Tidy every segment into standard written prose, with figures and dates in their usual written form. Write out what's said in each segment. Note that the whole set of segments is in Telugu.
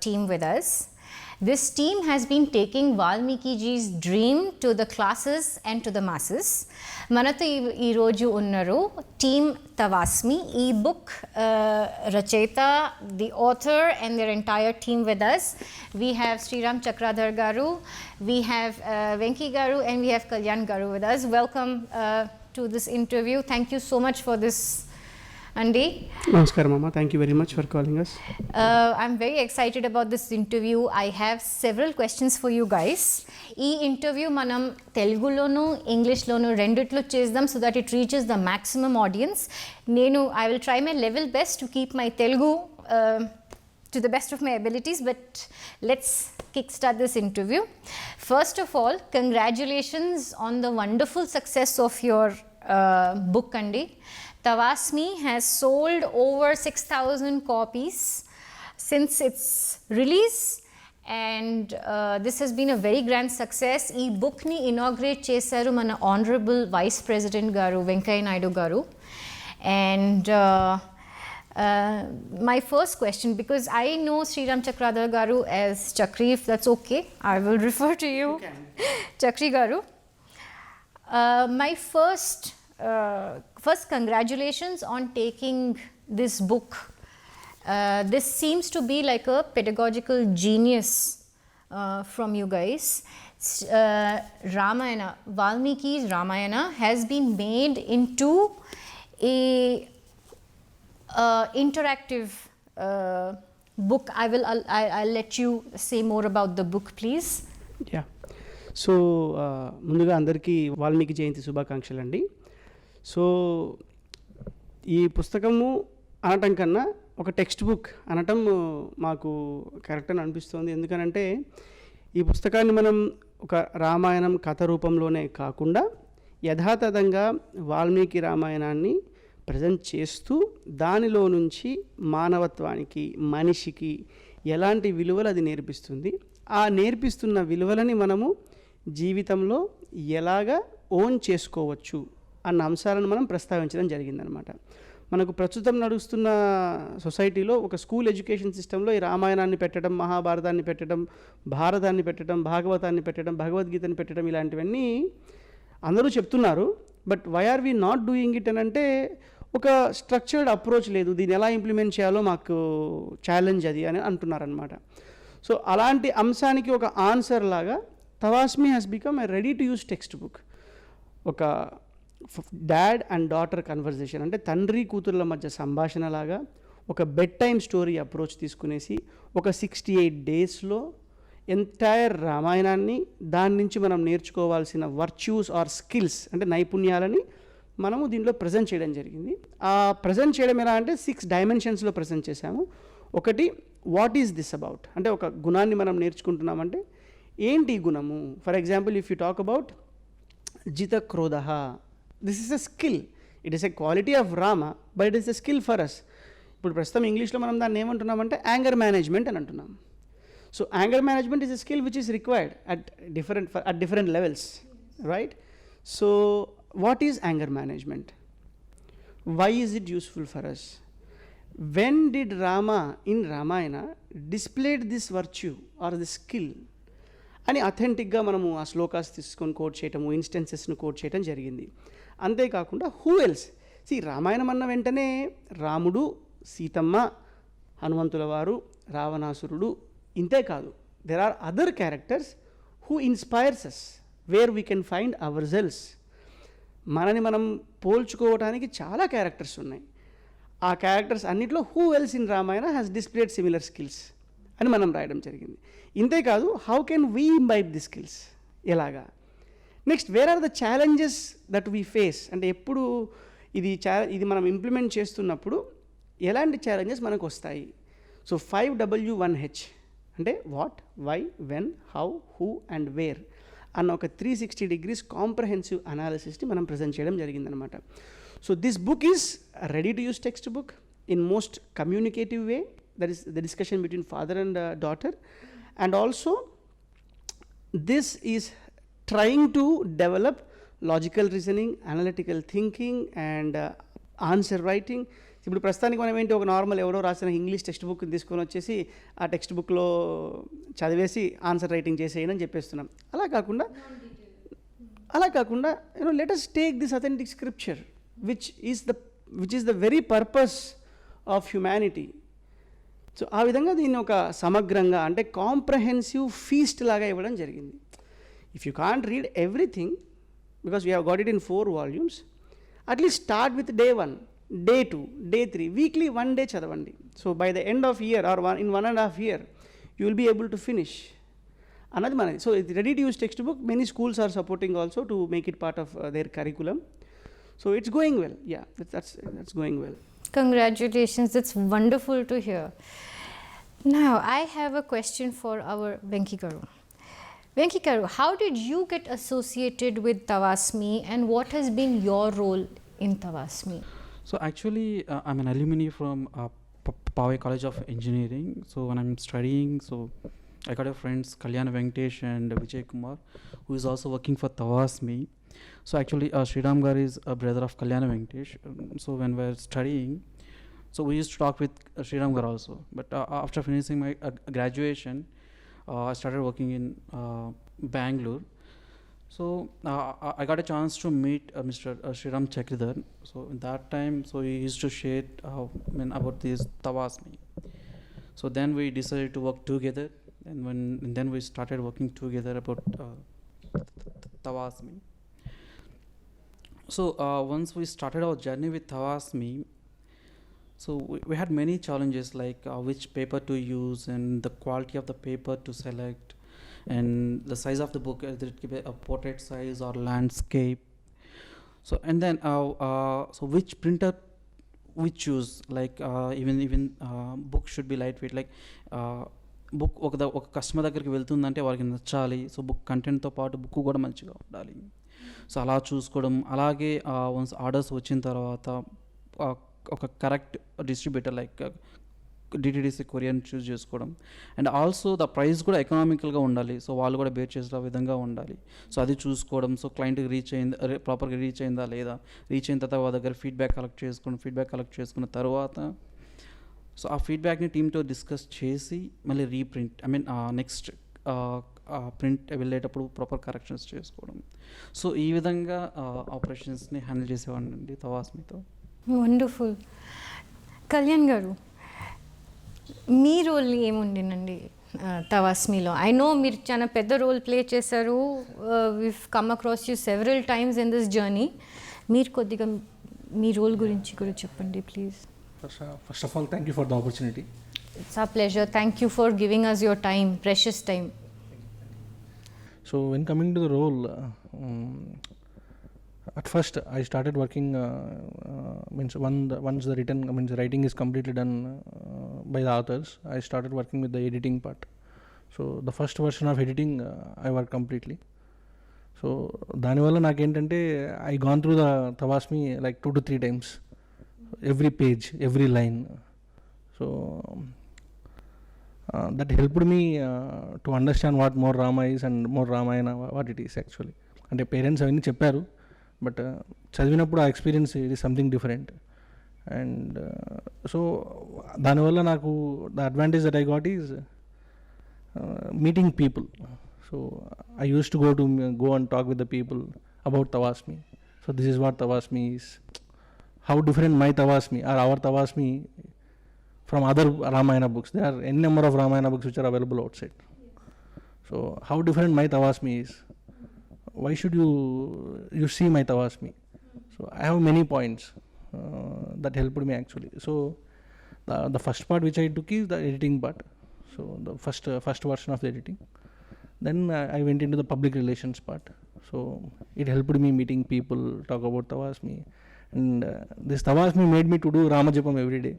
team with us. This team has been taking Valmiki ji's dream to the classes and to the masses. Manato ee roju unnaru team Tawasmi, e-book racheta, the author and their entire team with us. We have Sriram Chakradhar garu, we have Venki garu, and we have Kalyan garu with us. Welcome to this interview. Thank you so much for this, Andy. Namaskar Mama, thank you very much for calling us. I'm very excited about this interview. I have several questions for you guys. ఈ ఇంటర్వ్యూ మనం తెలుగులోను ఇంగ్లీష్లోను రెండిట్లో చేద్దాం so that it reaches the maximum audience. I will try my level best to keep my Telugu to the best of my abilities, but let's kickstart this interview. First of all, congratulations on the wonderful success of your book, Andi. Tawasmi has sold over 6,000 copies since its release, and this has been a very grand success. Ee book ni inaugurate chesaru mana honorable vice president garu Venkaiah Naidu garu. And my first question, because I know Sriram Chakradhar garu as Chakri, if that's okay, I will refer to you, Chakri garu. My first congratulations on taking this book. This seems to be like a pedagogical genius from you guys. Ramayana, Valmiki's Ramayana has been made into a interactive book. I'll let you say more about the book, please. Yeah. So ముందుగా అందరికీ వాల్మీకి జయంతి శుభాకాంక్షలు అండి. సో ఈ పుస్తకము అనటం కన్నా ఒక టెక్స్ట్ బుక్ అనటం మాకు కరెక్ట్ అని అనిపిస్తుంది. ఎందుకనంటే ఈ పుస్తకాన్ని మనం ఒక రామాయణం కథ రూపంలోనే కాకుండా యథాతథంగా వాల్మీకి రామాయణాన్ని ప్రజెంట్ చేస్తూ దానిలో నుంచి మానవత్వానికి మనిషికి ఎలాంటి విలువలు అది నేర్పిస్తుంది, ఆ నేర్పిస్తున్న విలువలని మనము జీవితంలో ఎలాగా ఓన్ చేసుకోవచ్చు అన్న అంశాలను మనం ప్రస్తావించడం జరిగిందనమాట. మనకు ప్రస్తుతం నడుస్తున్న సొసైటీలో ఒక స్కూల్ ఎడ్యుకేషన్ సిస్టంలో ఈ రామాయణాన్ని పెట్టడం, మహాభారతాన్ని పెట్టడం, భారతాన్ని పెట్టడం, భాగవతాన్ని పెట్టడం, భగవద్గీతని పెట్టడం, ఇలాంటివన్నీ అందరూ చెప్తున్నారు. But why are we not doing it అని అంటే ఒక స్ట్రక్చర్డ్ అప్రోచ్ లేదు, దీన్ని ఎలా ఇంప్లిమెంట్ చేయాలో మాకు ఛాలెంజ్ అది అని అంటున్నారనమాట. సో అలాంటి అంశానికి ఒక ఆన్సర్ లాగా Tavasmi has become a ready to use textbook. ఒక డాడ్ అండ్ డాటర్ కన్వర్జేషన్, అంటే తండ్రి కూతుర్ల మధ్య సంభాషణ లాగా ఒక బెడ్ టైమ్ స్టోరీ అప్రోచ్ తీసుకునేసి ఒక 68 డేస్లో ఎంటైర్ రామాయణాన్ని, దాని నుంచి మనం నేర్చుకోవాల్సిన వర్చ్యూస్ ఆర్ స్కిల్స్ అంటే నైపుణ్యాలని మనము దీంట్లో ప్రజెంట్ చేయడం జరిగింది. ఆ ప్రజెంట్ చేయడం ఎలా అంటే 6 డైమెన్షన్స్లో ప్రజెంట్ చేశాము. ఒకటి, వాట్ ఈజ్ దిస్ అబౌట్, అంటే ఒక గుణాన్ని మనం నేర్చుకుంటున్నామంటే ఏంటి గుణము. For example, if you talk about జిత క్రోధ, this is a skill, it is a quality of Rama, but it is a skill for us. ఇప్పుడు ప్రస్తుతం ఇంగ్లీష్లో మనం దాన్ని ఏమంటున్నామంటే యాంగర్ మేనేజ్మెంట్ అని అంటున్నాం. So anger management is a skill which is required at different levels, right? So what is anger management? Why is it useful for us? When did Rama in Ramayana displayed this virtue or this skill అని అథెంటిక్గా మనము ఆ శ్లోకాస్ తీసుకొని కోట్ చేయటము, ఇన్స్టెన్సెస్ను కోట్ చేయటం జరిగింది. అంతేకాకుండా హూ ఎల్స్, రామాయణం అన్న వెంటనే రాముడు, సీతమ్మ, హనుమంతుల వారు, రావణాసురుడు, ఇంతే కాదు, there are other characters who inspires us, where we can find ourselves. మనని మనం పోల్చుకోవడానికి చాలా క్యారెక్టర్స్ ఉన్నాయి. ఆ క్యారెక్టర్స్ అన్నింటిలో who else in Ramayana has displayed similar skills అని మనం రాయడం జరిగింది. ఇంతేకాదు, how can we imbibe the skills, ఎలాగా. Next, where are the challenges that we face, అంటే ఎప్పుడు ఇది మనం ఇంప్లిమెంట్ చేస్తున్నప్పుడు ఎలాంటి ఛాలెంజెస్ మనకు వస్తాయి. సో 5W1H అంటే what, why, when, how, who and where అన్న ఒక 360 degrees కాంప్రహెన్సివ్ అనాలిసిస్ని మనం ప్రజెంట్ చేయడం జరిగిందనమాట. So this book is ready to use text book in most communicative way, that is the discussion between father and daughter, and also this is trying to develop logical reasoning, analytical thinking and answer writing, ఇప్పుడు ప్రస్తుతానికి మనం ఏంటి ఒక నార్మల్ ఎవరో రాసిన ఇంగ్లీష్ టెక్స్ట్ బుక్ తీసుకొని వచ్చేసి ఆ టెక్స్ట్ బుక్లో చదివేసి ఆన్సర్ రైటింగ్ చేసేయని చెప్పేస్తున్నాం. అలా కాకుండా let us take this authentic scripture which is the very purpose of humanity. So ఆ విధంగా దీన్ని ఒక సమగ్రంగా అంటే కాంప్రహెన్సివ్ ఫీస్ట్ లాగా ఇవ్వడం జరిగింది. If you can't read everything because we have got it in 4 volumes, at least start with day 1, day 2, day 3, weekly 1 day చదవండి. So by the end of year are in 1.5 year you will be able to finish అన్నది మనది. సో ఇది ready to use text book. Many schools are supporting also to make it part of their curriculum. So it's going well. Yeah, that's going well. Congratulations, that's wonderful to hear. Now I have a question for our Venki Garu. Venki Garu, how did you get associated with Tawasmi and what has been your role in Tawasmi? So actually, I'm an alumni from Powai College of Engineering. So when I'm studying, so I got a friends Kalyana Venkatesh and Vijay Kumar, who is also working for Tawasmi. So actually, Sriram Gar is a brother of Kalyana Venkatesh. So when we were studying, so we used to talk with Sriram Gar also. But after finishing my graduation, I started working in Bangalore. So I got a chance to meet Mr. Sriram Chakridhar. So in that time, so he used to share about this Tawasmi. So then we decided to work together, and then we started working together about Tawasmi. So once we started our journey with Tawasmi, so we had many challenges like which paper to use and the quality of the paper to select and the size of the book, whether it be a portrait size or landscape. So and then so which printer we choose, like even book should be lightweight, like book ఒక కస్టమర్ దగ్గరికి వెళ్తుందంటే వాళ్ళకి నచ్చాలి. సో బుక్ కంటెంట్తో పాటు బుక్ కూడా మంచిగా ఉండాలి. సో అలా చూసుకోవడం, అలాగే వన్స్ ఆర్డర్స్ వచ్చిన తర్వాత ఒక correct distributor like DTDC courier choose చేసుకోవడం. అండ్ ఆల్సో ద ప్రైస్ కూడా ఎకనామికల్గా ఉండాలి. సో వాళ్ళు కూడా బేర్ చేసే విధంగా ఉండాలి. సో అది చూసుకోవడం. సో క్లయింట్కి ప్రాపర్గా రీచ్ అయిందా లేదా, రీచ్ అయిన తర్వాత వాళ్ళ దగ్గర ఫీడ్బ్యాక్ కలెక్ట్ చేసుకున్న తర్వాత సో ఆ ఫీడ్బ్యాక్ని టీమ్తో డిస్కస్ చేసి మళ్ళీ రీప్రింట్ నెక్స్ట్ ప్రింట్ వెళ్ళేటప్పుడు ప్రాపర్ కరెక్షన్స్ చేసుకోవడం. సో ఈ విధంగా ఆపరేషన్స్ని హ్యాండిల్ చేసేవాడిని అండి తవాస్మితో. వండర్ఫుల్. కళ్యాణ్ గారు, మీ రోల్ ఏముండేనండి తవాస్మిలో? ఐ నో మీరు చాలా పెద్ద రోల్ ప్లే చేశారు. We've come across you several times in this journey. మీరు కొద్దిగా మీ రోల్ గురించి కూడా చెప్పండి please. First of all, thank you for the opportunity. It's our pleasure. Thank you for giving us your time, precious time. So when coming to the role, at first I started working once the writing is completely done by the authors, I started working with the editing part. So the first version of editing I worked completely. So దానివల్ల నాకేంటంటే I gone through the Tawasmi like 2 to 3 times. Every page, every line. So that helped me to understand what more Rama is and more Ramayana what it is actually. అంటే పేరెంట్స్ అవన్నీ చెప్పారు, బట్ చదివినప్పుడు ఆ experience it is something different. And so దానివల్ల నాకు the advantage that I got is meeting people. So I use to go and talk with the people about Tawasmi. So this is what Tawasmi is. How different my Tawasmi or our Tawasmi from other Ramayana books. There are n number of Ramayana books which are available outside. So how different my Tawasmi is. Why should you see my Tawasmi? So I have many points that helped me actually. So the first part which I took is the editing part. So the first version of the editing. Then I went into the public relations part. So it helped me meeting people, talk about Tawasmi. And this Tawasmi made me to do Ramajapam every day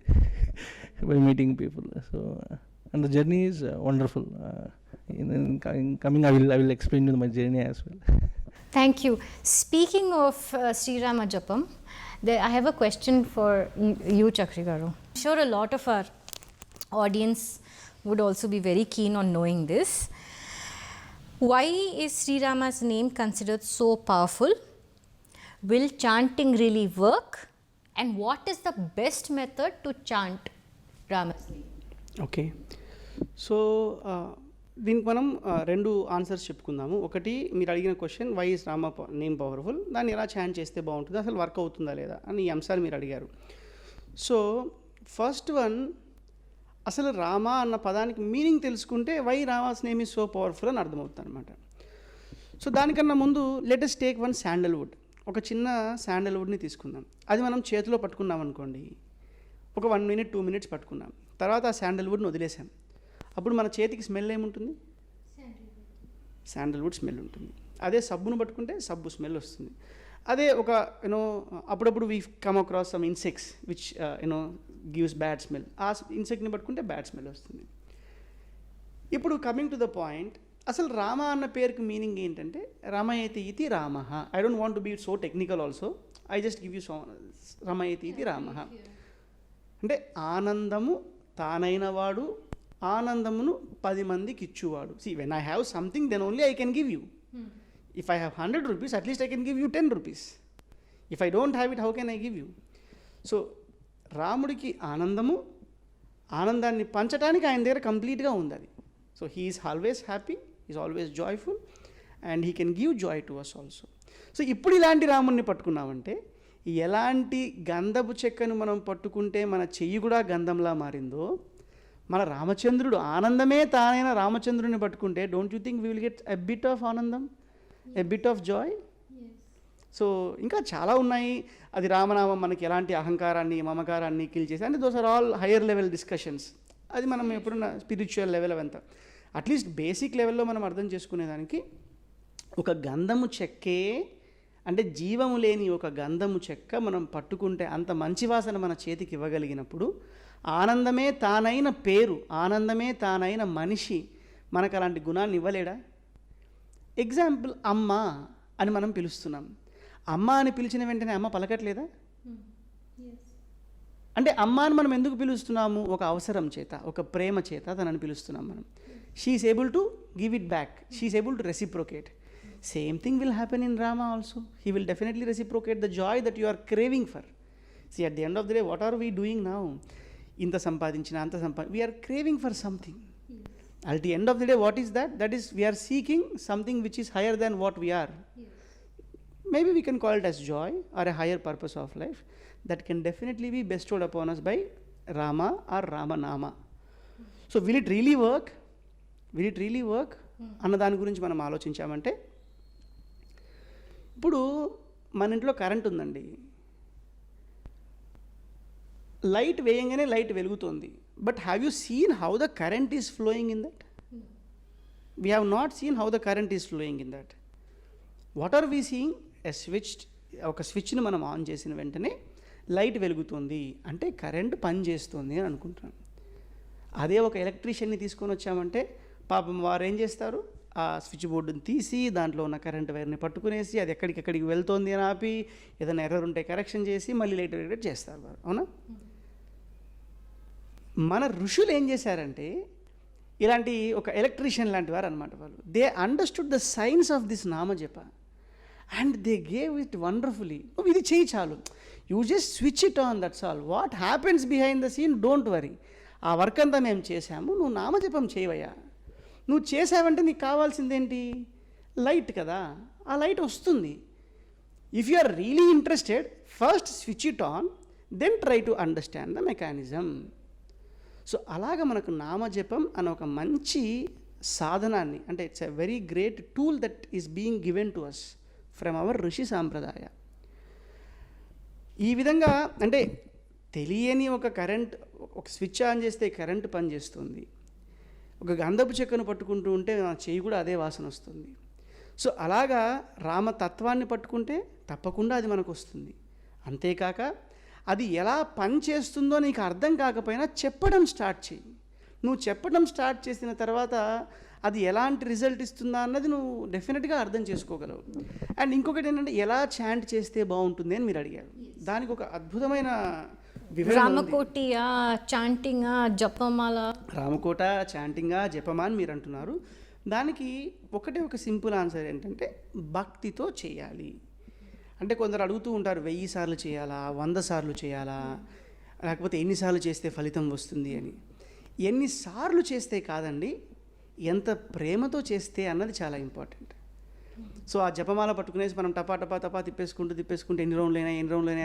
by meeting people. So and the journey is wonderful. In coming, I will explain you my journey as well. Thank you. Speaking of Sri Ramajapam, I have a question for you, Chakri Garu. I'm sure a lot of our audience would also be very keen on knowing this. Why is Sri Rama's name considered so powerful? Will chanting really work? And what is the best method to chant Ramasmi? Okay. So దీనికి మనం రెండు ఆన్సర్స్ చెప్పుకుందాము. ఒకటి, మీరు అడిగిన question why is Rama name powerful, దాన్ని ఎలా చాంట్ చేస్తే బాగుంటుంది, అసలు వర్క్ అవుతుందా లేదా అని ఈ అంశాలు మీరు అడిగారు. సో ఫస్ట్ వన్, అసలు రామ అన్న పదానికి మీనింగ్ తెలుసుకుంటే why Rama's name is so powerful అని అర్థమవుతుంది అనమాట. సో దానికన్నా ముందు లెటెస్ట్ టేక్ వన్ శాండల్వుడ్. ఒక చిన్న శాండల్వుడ్ని తీసుకుందాం. అది మనం చేతిలో పట్టుకున్నాం అనుకోండి, ఒక 1 minute 2 minutes పట్టుకున్నాం, తర్వాత ఆ శాండల్వుడ్ని వదిలేసాం. అప్పుడు మన చేతికి స్మెల్ ఏముంటుంది? శాండల్వుడ్ స్మెల్ ఉంటుంది. అదే సబ్బును పట్టుకుంటే సబ్బు స్మెల్ వస్తుంది. అదే ఒక అప్పుడప్పుడు we come across some insects which gives bad smell. ఆ ఇన్సెక్ట్ని పట్టుకుంటే బ్యాడ్ స్మెల్ వస్తుంది. ఇప్పుడు కమింగ్ టు ద పాయింట్, అసలు రామ అన్న పేరుకి మీనింగ్ ఏంటంటే రమయేతి ఇతి రామః. I don't want to be so technical also, I just give you so రమయేతి ఇతి రామః అంటే ఆనందము తానైన వాడు, ఆనందమును 10 మందికి ఇచ్చువాడు. See when I have something then only I can give you. If I have 100 rupees, at least I can give you 10 rupees. If I don't have it, how can I give you? So రాముడికి ఆనందము, ఆనందాన్ని పంచడానికి ఆయన దగ్గర కంప్లీట్గా ఉంది అది. So he is always happy, is always joyful, and he can give joy to us also. So ఇప్పుడు ఇలాంటి రాముడిని పట్టుకున్నామంటే, ఎలాంటి గంధపు చెక్కను మనం పట్టుకుంటే మన చెయ్యి కూడా గంధంలా మారిందో, మన రామచంద్రుడు ఆనందమే తానైన రామచంద్రుడిని పట్టుకుంటే, don't you think we will get a bit of ఆనందం, a bit of joy? So ఇంకా చాలా ఉన్నాయి. అది రామనామం మనకి ఎలాంటి అహంకారాన్ని మమకారాన్ని కిల్ చేసి, అంటే those are all higher level discussions. అది మనం ఎప్పుడున్న స్పిరిచువల్ లెవెల్ అవంతా, అట్లీస్ట్ బేసిక్ లెవెల్లో మనం అర్థం చేసుకునేదానికి, ఒక గంధము చెక్కే అంటే జీవము లేని ఒక గంధము చెక్క మనం పట్టుకుంటే అంత మంచి వాసన మన చేతికి ఇవ్వగలిగినప్పుడు, ఆనందమే తానైన పేరు, ఆనందమే తానైన మనిషి మనకు అలాంటి గుణాన్ని ఇవ్వలేడా? ఎగ్జాంపుల్, అమ్మ అని మనం పిలుస్తున్నాం. అమ్మ అని పిలిచిన వెంటనే అమ్మ పలకట్లేదా? అంటే అమ్మ అని మనం ఎందుకు పిలుస్తున్నాము? ఒక అవసరం చేత, ఒక ప్రేమ చేత తనని పిలుస్తున్నాం మనం. She is able to give it back, she is able to reciprocate. Same thing will happen in Rama also. He will definitely reciprocate the joy that you are craving for. See, at the end of the day, what are we doing now? Inta sampadinchina, anta we are craving for something. Yes. At the end of the day, what is that? That is, we are seeking something which is higher than what we are. Yes. Maybe we can call it as joy or a higher purpose of life that can definitely be bestowed upon us by Rama or Ramanama. So, will it really work? Will it really work? అన్న దాని గురించి మనం ఆలోచించామంటే, ఇప్పుడు మన ఇంట్లో కరెంట్ ఉందండి, లైట్ వేయంగానే లైట్ వెలుగుతుంది. But have you seen how the current is flowing in that? We have not seen how the current is flowing in that. What are we seeing? A switch. ఒక స్విచ్ని మనం ఆన్ చేసిన వెంటనే లైట్ వెలుగుతుంది అంటే కరెంట్ పని చేస్తుంది అని అనుకుంటున్నాం. అదే ఒక ఎలక్ట్రీషియన్ని తీసుకొని వచ్చామంటే, పాపం వారు ఏం చేస్తారు? ఆ స్విచ్ బోర్డుని తీసి దాంట్లో ఉన్న కరెంట్ వైర్ని పట్టుకునేసి అది ఎక్కడికెక్కడికి వెళ్తోంది అని ఆపి, ఏదైనా ఎర్రర్ ఉంటే కరెక్షన్ చేసి మళ్ళీ లైట్ రెగ్యులేట్ చేస్తారు వారు. అవునా? మన ఋషులు ఏం చేశారంటే, ఇలాంటి ఒక ఎలక్ట్రీషియన్ లాంటి వారు అనమాట వాళ్ళు. They understood the science of this నామజప and they gave it wonderfully. నువ్వు ఇది చేయి చాలు, you just switch it on, that's all. What happens behind the scene don't worry. ఆ వర్క్ అంతా మేము చేశాము, నువ్వు నామజపం చేయవయ్యా. నువ్వు చేసావంటే నీకు కావాల్సిందేంటి? లైట్ కదా, ఆ లైట్ వస్తుంది. If you are really interested, first switch it on, then try to understand the mechanism. So అలాగ మనకు నామజపం అనే ఒక మంచి సాధనాన్ని, అంటే it's a very great tool that is being given to us from our rishi sampradaya. ఈ విధంగా అంటే తెలియని ఒక కరెంట్, ఒక స్విచ్ ఆన్ చేస్తే కరెంట్ పనిచేస్తుంది. ఒక గంధపు చెక్కను పట్టుకుంటూ ఉంటే నా చెయ్యి కూడా అదే వాసన వస్తుంది. సో అలాగా రామతత్వాన్ని పట్టుకుంటే తప్పకుండా అది మనకు వస్తుంది. అంతేకాక అది ఎలా పని చేస్తుందో నీకు అర్థం కాకపోయినా చెప్పడం స్టార్ట్ చేయి. నువ్వు చెప్పడం స్టార్ట్ చేసిన తర్వాత అది ఎలాంటి రిజల్ట్ ఇస్తుందా అన్నది నువ్వు డెఫినెట్గా అర్థం చేసుకోగలవు. అండ్ ఇంకొకటి ఏంటంటే, ఎలా చాంట్ చేస్తే బాగుంటుంది అని మీరు అడిగారు. దానికి ఒక అద్భుతమైన రామకోటియా, చాంటింగా, జపమాల? రామకోట, చాంటింగా, జపమా అని మీరు అంటున్నారు. దానికి ఒకటే ఒక సింపుల్ ఆన్సర్ ఏంటంటే, భక్తితో చేయాలి. అంటే కొందరు అడుగుతూ ఉంటారు 1000 సార్లు చేయాలా, 100 సార్లు చేయాలా, లేకపోతే ఎన్నిసార్లు చేస్తే ఫలితం వస్తుంది అని. ఎన్నిసార్లు చేస్తే కాదండి, ఎంత ప్రేమతో చేస్తే అన్నది చాలా ఇంపార్టెంట్. సో ఆ జపమాల పట్టుకునేసి మనం టపా టపా టపా తిప్పేసుకుంటూ ఎన్ని రౌండ్లైనా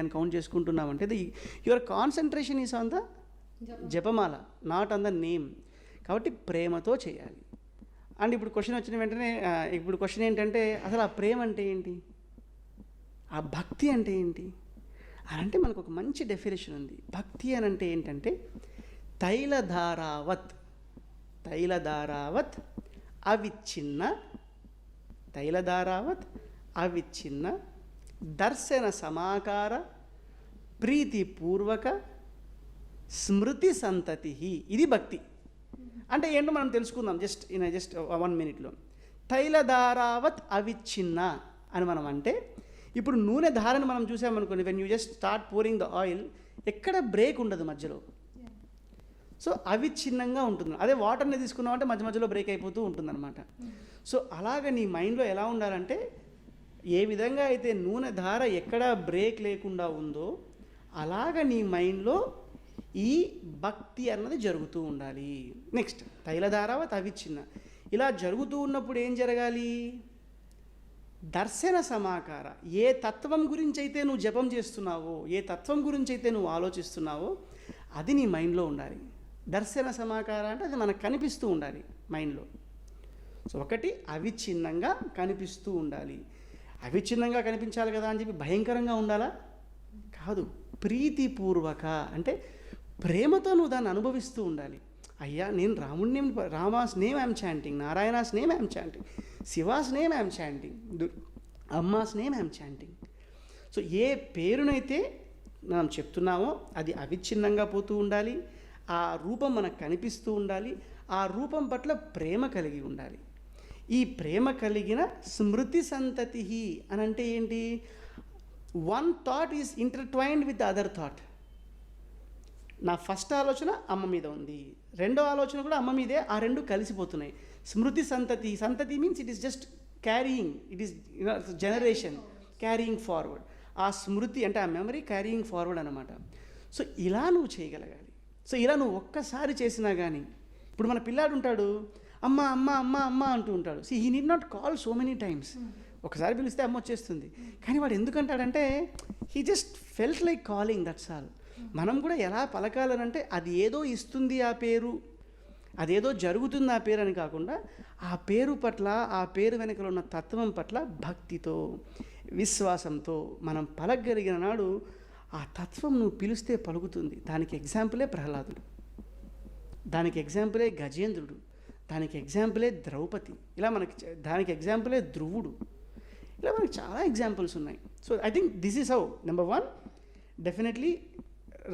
అని కౌంట్ చేసుకుంటున్నామంటే your concentration is on the జపమాల, నాట్ ఆన్ ద నేమ్. కాబట్టి ప్రేమతో చేయాలి. అండ్ ఇప్పుడు క్వశ్చన్ వచ్చిన వెంటనే ఇప్పుడు క్వశ్చన్ ఏంటంటే అసలు ఆ ప్రేమ అంటే ఏంటి, ఆ భక్తి అంటే ఏంటి అని అంటే మనకు ఒక మంచి డెఫినేషన్ ఉంది. భక్తి అని అంటే ఏంటంటే తైలధారావత్ అవిచ్ఛిన్న దర్శన సమాకార ప్రీతిపూర్వక స్మృతి సంతతి. ఇది భక్తి అంటే ఏంటో మనం తెలుసుకుందాం జస్ట్ 1 minute. తైలధారావత్ అవిచ్ఛిన్న అని మనం అంటే, ఇప్పుడు నూనె ధారను మనం చూసామనుకోండి, when you just start pouring the oil, ఎక్కడ బ్రేక్ ఉండదు మధ్యలో. సో అవిచ్ఛిన్నంగా ఉంటుంది. అదే వాటర్ని తీసుకున్నామంటే మధ్యలో బ్రేక్ అయిపోతూ ఉంటుందన్నమాట. సో అలాగ నీ మైండ్లో ఎలా ఉండాలంటే, ఏ విధంగా అయితే నూనె ధార ఎక్కడ బ్రేక్ లేకుండా ఉందో అలాగ నీ మైండ్లో ఈ భక్తి అన్నది జరుగుతూ ఉండాలి. నెక్స్ట్ తైలధారావత్ అవిచ్ఛిన్న. ఇలా జరుగుతూ ఉన్నప్పుడు ఏం జరగాలి, దర్శన సమాకార. ఏ తత్వం గురించి అయితే నువ్వు జపం చేస్తున్నావో, ఏ తత్వం గురించి అయితే నువ్వు ఆలోచిస్తున్నావో అది నీ మైండ్లో ఉండాలి. దర్శన సమాకార అంటే అది మనకు కనిపిస్తూ ఉండాలి మైండ్లో. సో ఒకటి అవిచ్ఛిన్నంగా కనిపిస్తూ ఉండాలి. అవిచ్ఛిన్నంగా కనిపించాలి కదా అని చెప్పి భయంకరంగా ఉండాలా? కాదు. ప్రీతిపూర్వక అంటే ప్రేమతో నువ్వు దాన్ని అనుభవిస్తూ ఉండాలి. అయ్యా నేను Rama's name I am chanting, Narayana's name I am chanting, Shiva's name I am chanting, Amma's name I am chanting. So ఏ పేరునైతే మనం చెప్తున్నామో అది అవిచ్ఛిన్నంగా పోతూ ఉండాలి. ఆ రూపం మనకు కనిపిస్తూ ఉండాలి. ఆ రూపం పట్ల ప్రేమ కలిగి ఉండాలి. ఈ ప్రేమ కలిగిన స్మృతి సంతతి అని అంటే ఏంటి, one thought is intertwined with other thought. నా ఫస్ట్ ఆలోచన అమ్మ మీద ఉంది, రెండో ఆలోచన కూడా అమ్మ మీదే, ఆ రెండు కలిసిపోతున్నాయి. స్మృతి సంతతి means it is just carrying, it is generation carrying forward. ఆ స్మృతి అంటే ఆ మెమరీ క్యారీయింగ్ ఫార్వర్డ్ అనమాట. సో ఇలా నువ్వు చేయగలగాలి. సో ఇలా నువ్వు ఒక్కసారి చేసినా కానీ, ఇప్పుడు మన పిల్లాడు ఉంటాడు, అమ్మ అమ్మ అమ్మ అమ్మ అంటూ ఉంటాడు. He need not call so many times. ఒకసారి పిలిస్తే అమ్మ వచ్చేస్తుంది. కానీ వాడు ఎందుకంటాడంటే he just felt like calling, that's all. మనం కూడా ఎలా పలకాలనంటే అది ఏదో ఇస్తుంది ఆ పేరు, అదేదో జరుగుతుంది ఆ పేరు అని కాకుండా, ఆ పేరు పట్ల, ఆ పేరు వెనకలో ఉన్న తత్వం పట్ల భక్తితో, విశ్వాసంతో మనం పలకగలిగిన నాడు ఆ తత్వం నువ్వు పిలిస్తే పలుకుతుంది. దానికి ఎగ్జాంపులే ప్రహ్లాదుడు, దానికి ఎగ్జాంపులే గజేంద్రుడు, దానికి ఎగ్జాంపులే ద్రౌపది, ఇలా మనకి దానికి ఎగ్జాంపులే ధ్రువుడు. ఇలా మనకి చాలా ఎగ్జాంపుల్స్ ఉన్నాయి. So I think this is how. Number 1, definitely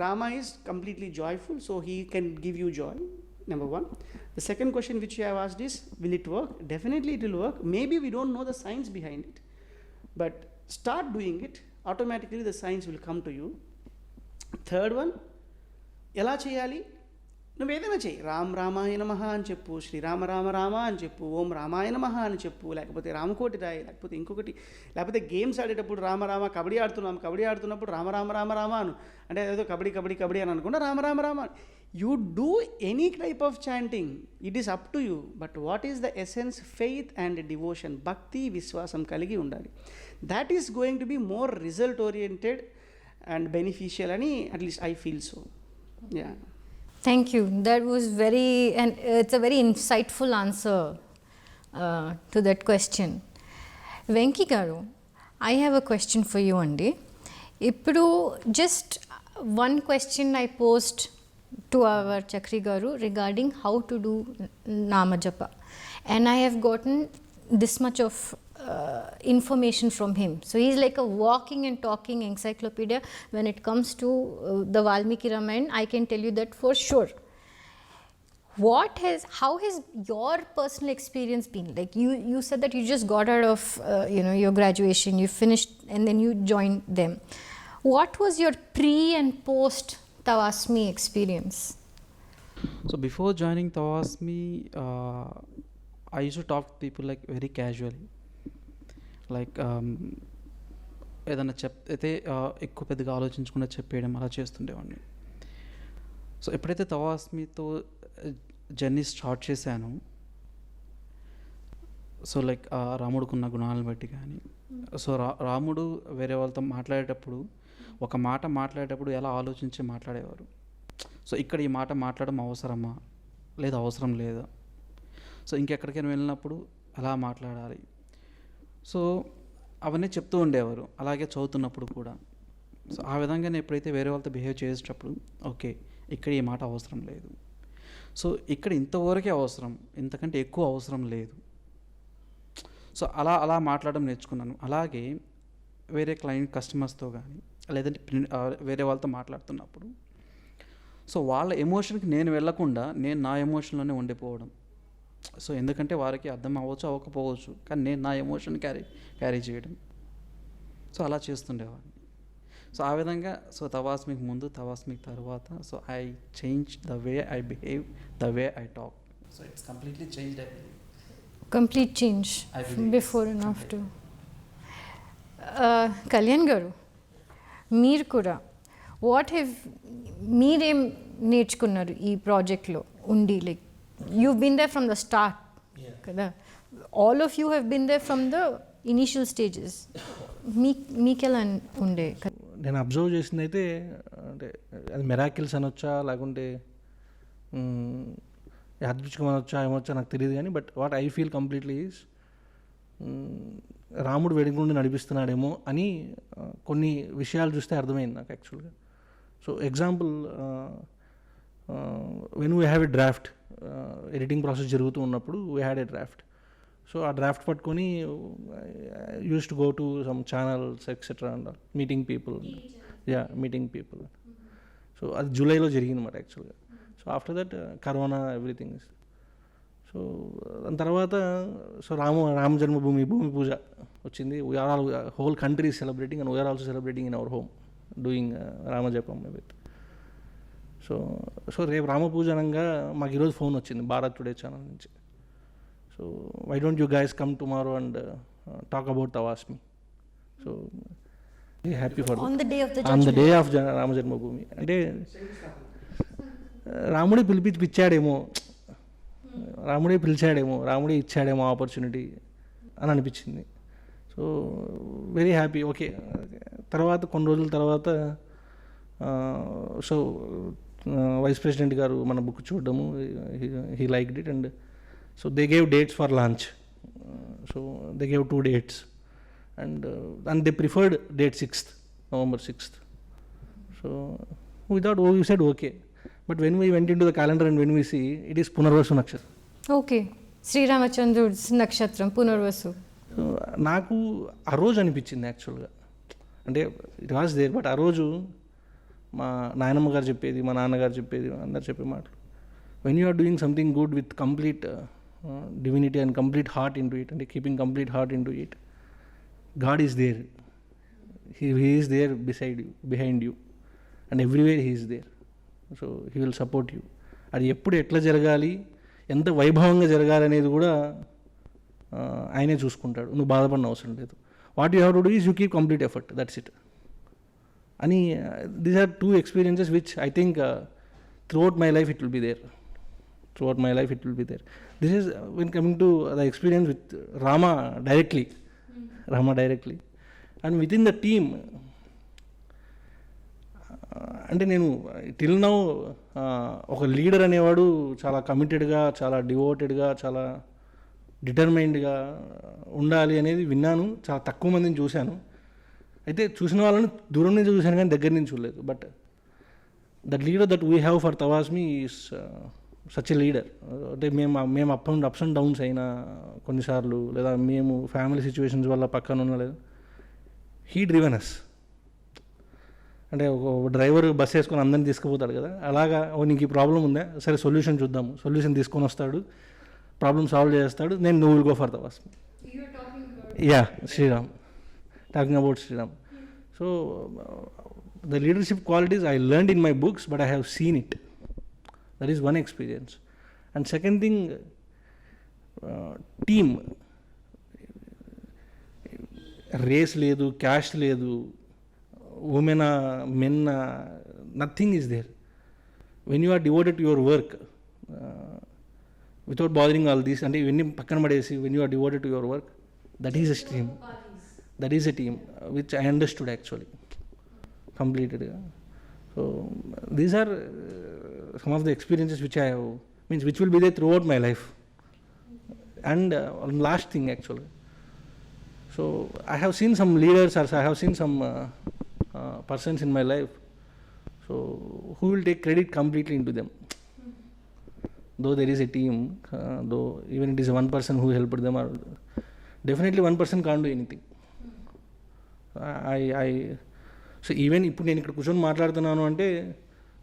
Rama is completely joyful, so he can give you joy. Number 1. The second question which you have asked is, will it work? Definitely it will work. Maybe we don't know the science behind it, but start doing it. Automatically the science will come to you. Third one, ఎలా చేయాలి? నువ్వు ఏదైనా చేయి. రామ్ రామాయ నమః అని చెప్పు, శ్రీరామ రామ రామ అని చెప్పు, ఓం రామాయ నమః అని చెప్పు, లేకపోతే రామకోటి రాయి, లేకపోతే ఇంకొకటి, లేకపోతే గేమ్స్ ఆడేటప్పుడు రామ రామ, కబడ్డీ ఆడుతున్నప్పుడు రామ రామ రామ రామ అను. అంటే ఏదో కబడ్డీ కబడ్డీ కబడ్డీ అని అనుకుంటా Rama Rama Rama. You do any type of chanting, it is up to you. But what is the essence? Faith and devotion, భక్తి విశ్వాసం కలిగి ఉండాలి. That is going to be more result oriented and beneficial అని at least I feel so. Yeah. Thank you. That was it's a very insightful answer to that question. Venki garu, I have a question for you andi. Ippudu just one question I posed to our Chakri garu regarding how to do Nama Japa, and I have gotten this much of information from him. So he is like a walking and talking encyclopedia when it comes to the Valmiki Ramayana. I can tell you that for sure. How has your personal experience been? Like you said that you just got out of your graduation, you finished and then you joined them. What was your pre and post Tawasmi experience? So before joining Tawasmi, I used to talk to people like very casually. Like ఏదైనా చెప్తే ఎక్కువ పెద్దగా ఆలోచించకుండా చెప్పేయడం అలా చేస్తుండేవాడిని. సో ఎప్పుడైతే తవాస్మితో జర్నీ స్టార్ట్ చేశానో, సో లైక్ రాముడుకున్న గుణాలను బట్టి కానీ, సో రాముడు వేరే వాళ్ళతో మాట్లాడేటప్పుడు ఒక మాట మాట్లాడేటప్పుడు ఎలా ఆలోచించి మాట్లాడేవారు. సో ఇక్కడ ఈ మాట మాట్లాడడం అవసరమా లేదా అవసరం లేదా, సో ఇంకెక్కడికైనా వెళ్ళినప్పుడు ఎలా మాట్లాడాలి, సో అవన్నీ చెప్తూ ఉండేవారు. అలాగే చదువుతున్నప్పుడు కూడా. సో ఆ విధంగా నేను ఎప్పుడైతే వేరే వాళ్ళతో బిహేవ్ చేసేటప్పుడు ఓకే ఇక్కడ ఈ మాట అవసరం లేదు, సో ఇక్కడ ఇంతవరకే అవసరం, ఇంతకంటే ఎక్కువ అవసరం లేదు. సో అలా మాట్లాడడం నేర్చుకున్నాను. అలాగే వేరే క్లయింట్ కస్టమర్స్తో కానీ లేదంటే వేరే వాళ్ళతో మాట్లాడుతున్నప్పుడు సో వాళ్ళ ఎమోషన్కి నేను వెళ్ళకుండా నేను నా ఎమోషన్లోనే ఉండిపోవడం. సో ఎందుకంటే వారికి అర్థం అవ్వచ్చు అవ్వకపోవచ్చు, కానీ నేను నా ఎమోషన్ క్యారీ చేయడం. సో అలా చేస్తుండేవాడిని. సో ఆ విధంగా సో తవాస్మికి ముందు తవాస్మికి తర్వాత so I change the way I behave, the way I talk. So it's completely changed. I believe complete change I believe before yes, and after. Kalyan గారు, మీరు కూడా మీరేం నేర్చుకున్నారు ఈ ప్రాజెక్ట్లో ఉండి? Like you been there from the start కదా, all of you have been there from the initial stages. మీకెలా ఉండే? నేను అబ్జర్వ్ చేసింది అయితే, అంటే అది మెరాకిల్స్ అనొచ్చా లేకుంటే యాదృచ్ఛికం అనొచ్చా ఏమొచ్చా నాకు తెలియదు కానీ, but what I feel completely is రాముడు వెనుకుండి నడిపిస్తున్నాడేమో అని కొన్ని విషయాలు చూస్తే అర్థమైంది నాకు యాక్చువల్గా. So example, when we have a draft, editing process జరుగుతూ ఉన్నప్పుడు we had a draft. So ఆ డ్రాఫ్ట్ పట్టుకొని use to go to some channels etcetera and meeting people. Meeting people. So అది జూలైలో జరిగింది అన్నమాట యాక్చువల్గా. So after that corona everything. So దాని తర్వాత సో రామ జన్మభూమి భూమి పూజ వచ్చింది. We are all whole country is celebrating and we are also celebrating in our home doing రామజపం with. So రేపు రామపూజ అనగా మాకు ఈరోజు ఫోన్ వచ్చింది భారత్ టుడే ఛానల్ నుంచి. So why don't you guys come tomorrow and talk about Tavasmi. So happy for on the day of Rama Janmabhoomi. అంటే రాముడే పిలిపించాడేమో, రాముడే పిలిచాడేమో, రాముడే ఇచ్చాడేమో ఆపర్చునిటీ అని అనిపించింది. So very happy. ఓకే, తర్వాత కొన్ని రోజుల తర్వాత సో వైస్ ప్రెసిడెంట్ గారు మన బుక్ చూడడము, he liked it and so they gave dates for launch. So they gave 2 dates and they preferred date 6th, November 6th. So we thought, we said okay. But when we went into the calendar and when we see, it is Punarvasu Nakshatra. Okay, శ్రీరామచంద్రుడు నక్షత్రం పునర్వసు. నాకు ఆ రోజు అనిపించింది యాక్చువల్గా, అంటే ఇట్ వాస్ దేర్, బట్ ఆ రోజు మా నాయనమ్మ గారు చెప్పేది, మా నాన్నగారు చెప్పేది, అందరు చెప్పే మాటలు, when you are doing something good with complete divinity and complete heart into it, అంటే keeping complete heart into it, God is there. He is there beside you, behind you, and everywhere he is there. So he will support you. అది ఎప్పుడు ఎట్లా జరగాలి, ఎంత వైభవంగా జరగాలి అనేది కూడా ఆయనే చూసుకుంటాడు. నువ్వు బాధపడిన అవసరం లేదు. What you have to do is you keep complete effort, that's it అని. These are 2 experiences which I think throughout my life it will be there. Throughout my life it will be there. This is when coming to the experience with Rama directly. And within the team, అంటే నేను టిల్ నౌ ఒక లీడర్ అనేవాడు చాలా కమిటెడ్గా, చాలా డివోటెడ్గా, చాలా డిటర్మైన్డ్గా ఉండాలి అనేది విన్నాను. చాలా తక్కువ మందిని చూశాను. అయితే చూసిన వాళ్ళని దూరం నుంచి చూశాను కానీ దగ్గర నుంచి చూడలేదు. But that leader that we have for Tavasmi is such a leader. అంటే మేము అప్స్ అండ్ డౌన్స్ అయినా కొన్నిసార్లు, లేదా మేము ఫ్యామిలీ సిచ్యువేషన్స్ వల్ల పక్కన ఉన్నా, లేదా హీ డ్రివెన్ అస్. అంటే ఒక డ్రైవర్ బస్ వేసుకొని అందరిని తీసుకుపోతాడు కదా, అలాగా నీకు ఈ ప్రాబ్లం ఉందా, సరే సొల్యూషన్ చూద్దాము, సొల్యూషన్ తీసుకొని వస్తాడు, ప్రాబ్లమ్ సాల్వ్ చేస్తాడు. నేను నువ్వు will go for Tavasmi. Yeah, Shriram, talking about Shriram. So the leadership qualities I learned in my books, but I have seen it. That is one experience. And second thing, team. Race లేదు, క్యాస్ట్ లేదు, ఉమెనా, మెన్నా, nothing is there. When you are devoted to your work without bothering all these, అంటే ఇవన్నీ పక్కన పడేసి when you are devoted to your work, that is a team, that is a team which I understood actually కంప్లీటెడ్గా. So these are some of the experiences which I have, means which will be there throughout my life. And one last thing actually, so I have seen some leaders, or I have seen some persons in my life, so who will take credit completely into them, though there is a team, though even it is one person who helped them, or definitely one person can't do anything. I so even ఇప్పుడు నేను ఇక్కడ కూర్చొని మాట్లాడుతున్నాను అంటే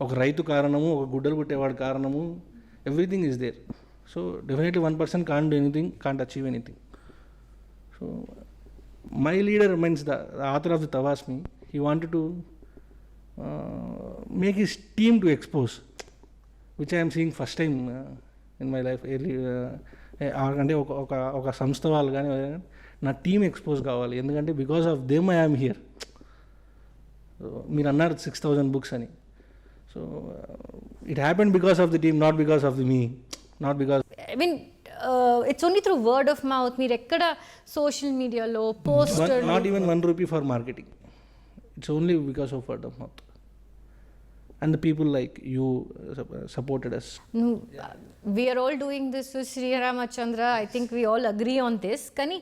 ఒక రైతు కారణము, ఒక గుడ్డలు కుట్టేవాడు కారణము, everything is there. So definitely one person can't do anything, can't achieve anything. So my leader means the author of the Tavasmi, he wanted to make his team to expose, which I'm seeing first time in my life. అంటే ఒక సంస్థ వాళ్ళు కానీ నా టీమ్ ఎక్స్పోజ్ కావాలి, ఎందుకంటే because of them I am here. మీరు అన్నారు 6,000 బుక్స్ అని. So it happen because of the team, not because of the me, not because. I mean, it's only through word of mouth. మీరు ఎక్కడ సోషల్ మీడియాలో poster, not even 1 rupee for marketing, it's only because of word of mouth. And the people like you supported us. No, we are all doing this with Sri Ramachandra. I think we all agree on this. Kani,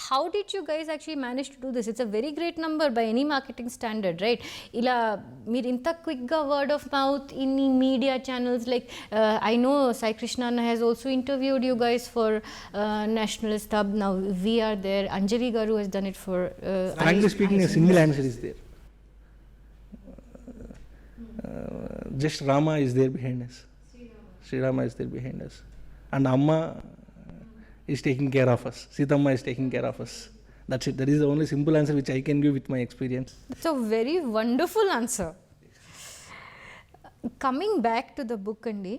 how did you guys actually manage to do this? It's a very great number by any marketing standard, right? Ila meer inta quick ga word of mouth in media channels, like I know Sai Krishna has also interviewed you guys for Nationalist Hub. Now we are there. Anjali Garu has done it for Frankly speaking, a single answer is there. Just Rama is there behind us. Sri Rama is there behind us. And Amma is taking care of us. Sitamma is taking care of us. That's it. That is the only simple answer which I can give with my experience. It's a very wonderful answer. Coming back to the book, Andi,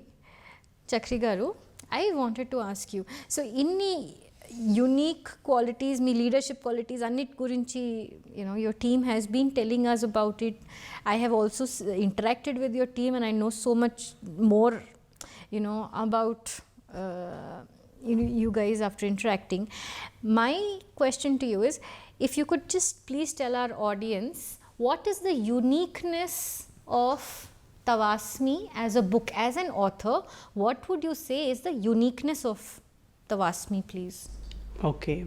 Chakri Garu, I wanted to ask you. So, inni unique qualities, me leadership qualities, annit gurinchi, you know, your team has been telling us about it. I have also interacted with your team, and I know so much more, you know, about you guys after interacting. My question to you is, if you could just please tell our audience, what is the uniqueness of Tawasmi as a book, as an author? What would you say is the uniqueness of Tawasmi, please? Okay,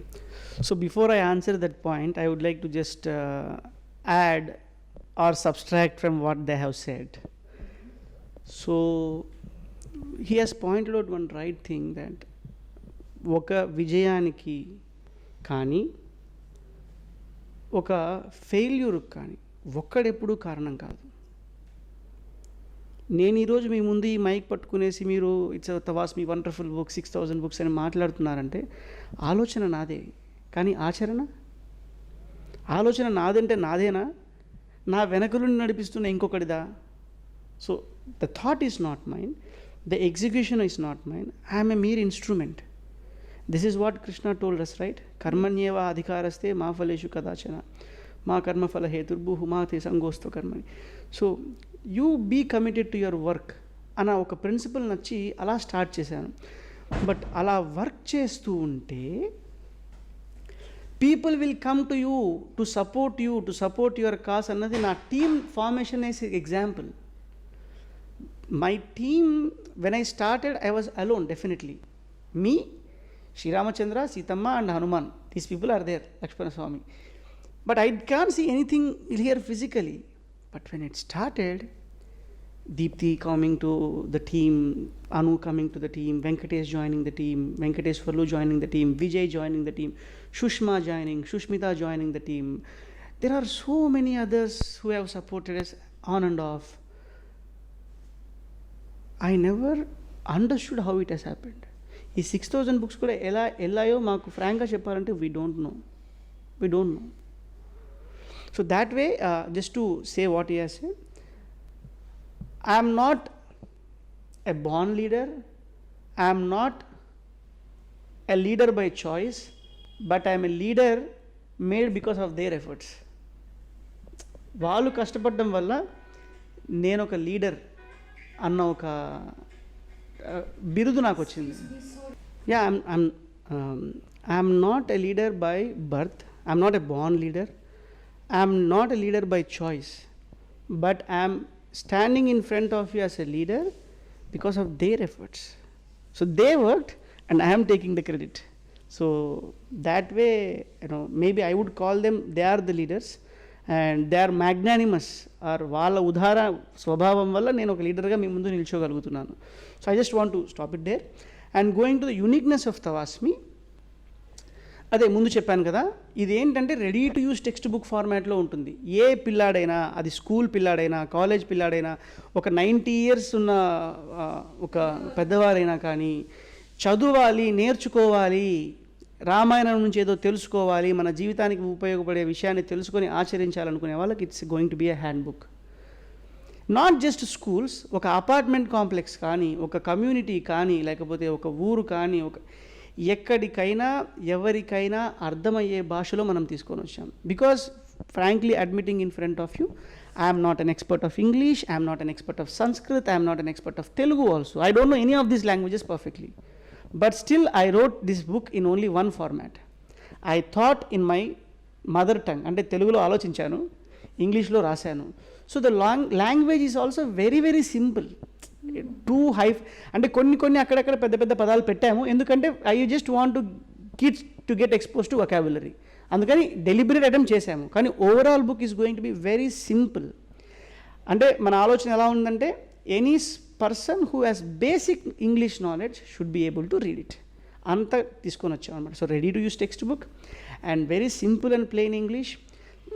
so before I answer that point, I would like to just add or subtract from what they have said. So he has pointed out one right thing, that ఒక విజయానికి కానీ ఒక ఫెయిల్యూర్కి కానీ ఒక్కడెప్పుడు కారణం కాదు. నేను ఈరోజు మీ ముందు ఈ మైక్ పట్టుకునేసి మీరు ఇట్స్ తవాస్మి వండర్ఫుల్ బుక్ 6,000 బుక్స్ అని మాట్లాడుతున్నారంటే ఆలోచన నాదే, కానీ ఆలోచన నాదంటే నాదేనా, నా వెనకలు నడిపిస్తున్న ఇంకొకటిదా? So the thought is not mine, the execution is not mine, I'm a mere instrument. This is what Krishna told us, right? Karmanyeva adhikaraste ma phaleshu kadachana ma karma phala heturbuhu ma te sangosto karmani. So you be committed to your work ana oka principle nachi ala start chesanu. But ala work chestu unte people will come to you to support your cause annadi na team formation is example. My team, when I started, I was alone, definitely. Me, Sri Ramachandra, Sitamma and Hanuman. These people are there, Lakshmana Swami. But I can't see anything here physically. But when it started, Deepthi coming to the team, Anu coming to the team, Venkatesh joining the team, Venkateshwarlu joining the team, Vijay joining the team, Shushma joining, Shushmita joining the team. There are so many others who have supported us on and off. I never understood how it has happened. ఈ 6,000 బుక్స్ కూడా ఎలా వెళ్ళాయో మాకు ఫ్రాంక్గా చెప్పాలంటే we don't know. So that way just to say what you have said, I'm not a born leader, I'm not a leader by choice, but I'm a leader made because of their efforts. వాళ్ళు కష్టపడడం వల్ల నేను ఒక లీడర్ అన్న ఒక బిరుదు నాకు వచ్చింది. Yeah, I'm not a leader by birth, I'm not a born leader, I'm not a leader by choice, but I'm standing in front of you as a leader because of their efforts. So they worked and I am taking the credit. So that way, maybe I would call them, they are the leaders and they are magnanimous, or వాళ్ళ ఉదార స్వభావం వల్ల నేను ఒక లీడర్గా మీ ముందు నిల్చోగలుగుతున్నాను. So I just want to stop it there and going to the uniqueness of Tavasmi. అదే ముందు చెప్పాను కదా, ఇది ఏంటంటే ready to use textbook ఫార్మాట్లో ఉంటుంది. ఏ పిల్లాడైనా, అది స్కూల్ పిల్లాడైనా, కాలేజ్ పిల్లాడైనా, ఒక 90 years ఉన్న ఒక పెద్దవారైనా కానీ చదవాలి, నేర్చుకోవాలి, రామాయణం నుంచి ఏదో తెలుసుకోవాలి, మన జీవితానికి ఉపయోగపడే విషయాన్ని తెలుసుకొని ఆచరించాలనుకునే వాళ్ళకి it's going to be a handbook. Not just schools, ఒక అపార్ట్మెంట్ కాంప్లెక్స్ కానీ, ఒక కమ్యూనిటీ కానీ, లేకపోతే ఒక ఊరు కానీ, ఒక ఎక్కడికైనా ఎవరికైనా అర్థమయ్యే భాషలో మనం తీసుకొని వచ్చాం. Because frankly admitting in front of you, I'm not an expert of English, I'm not an expert of Sanskrit, I'm not an expert of Telugu also. I don't know any of these languages perfectly, but still I wrote this book in only one format. I thought in my mother tongue, అంటే తెలుగులో ఆలోచించాను, ఇంగ్లీష్లో రాశాను. So the language is also very very simple. Two high, అంటే కొన్ని అక్కడక్కడ పెద్ద పెద్ద పదాలు పెట్టాము, ఎందుకంటే I just want to kids to get expose to vocabulary, అందుకని డెలిబరేట్ అటెంప్ట్ చేశాము. కానీ overall book is going to be very simple. అంటే మన ఆలోచన ఎలా ఉందంటే, any person who has basic English knowledge should be able to read it, అంతా తీసుకొని వచ్చాం అనమాట. So ready to use text book and very simple and plain English.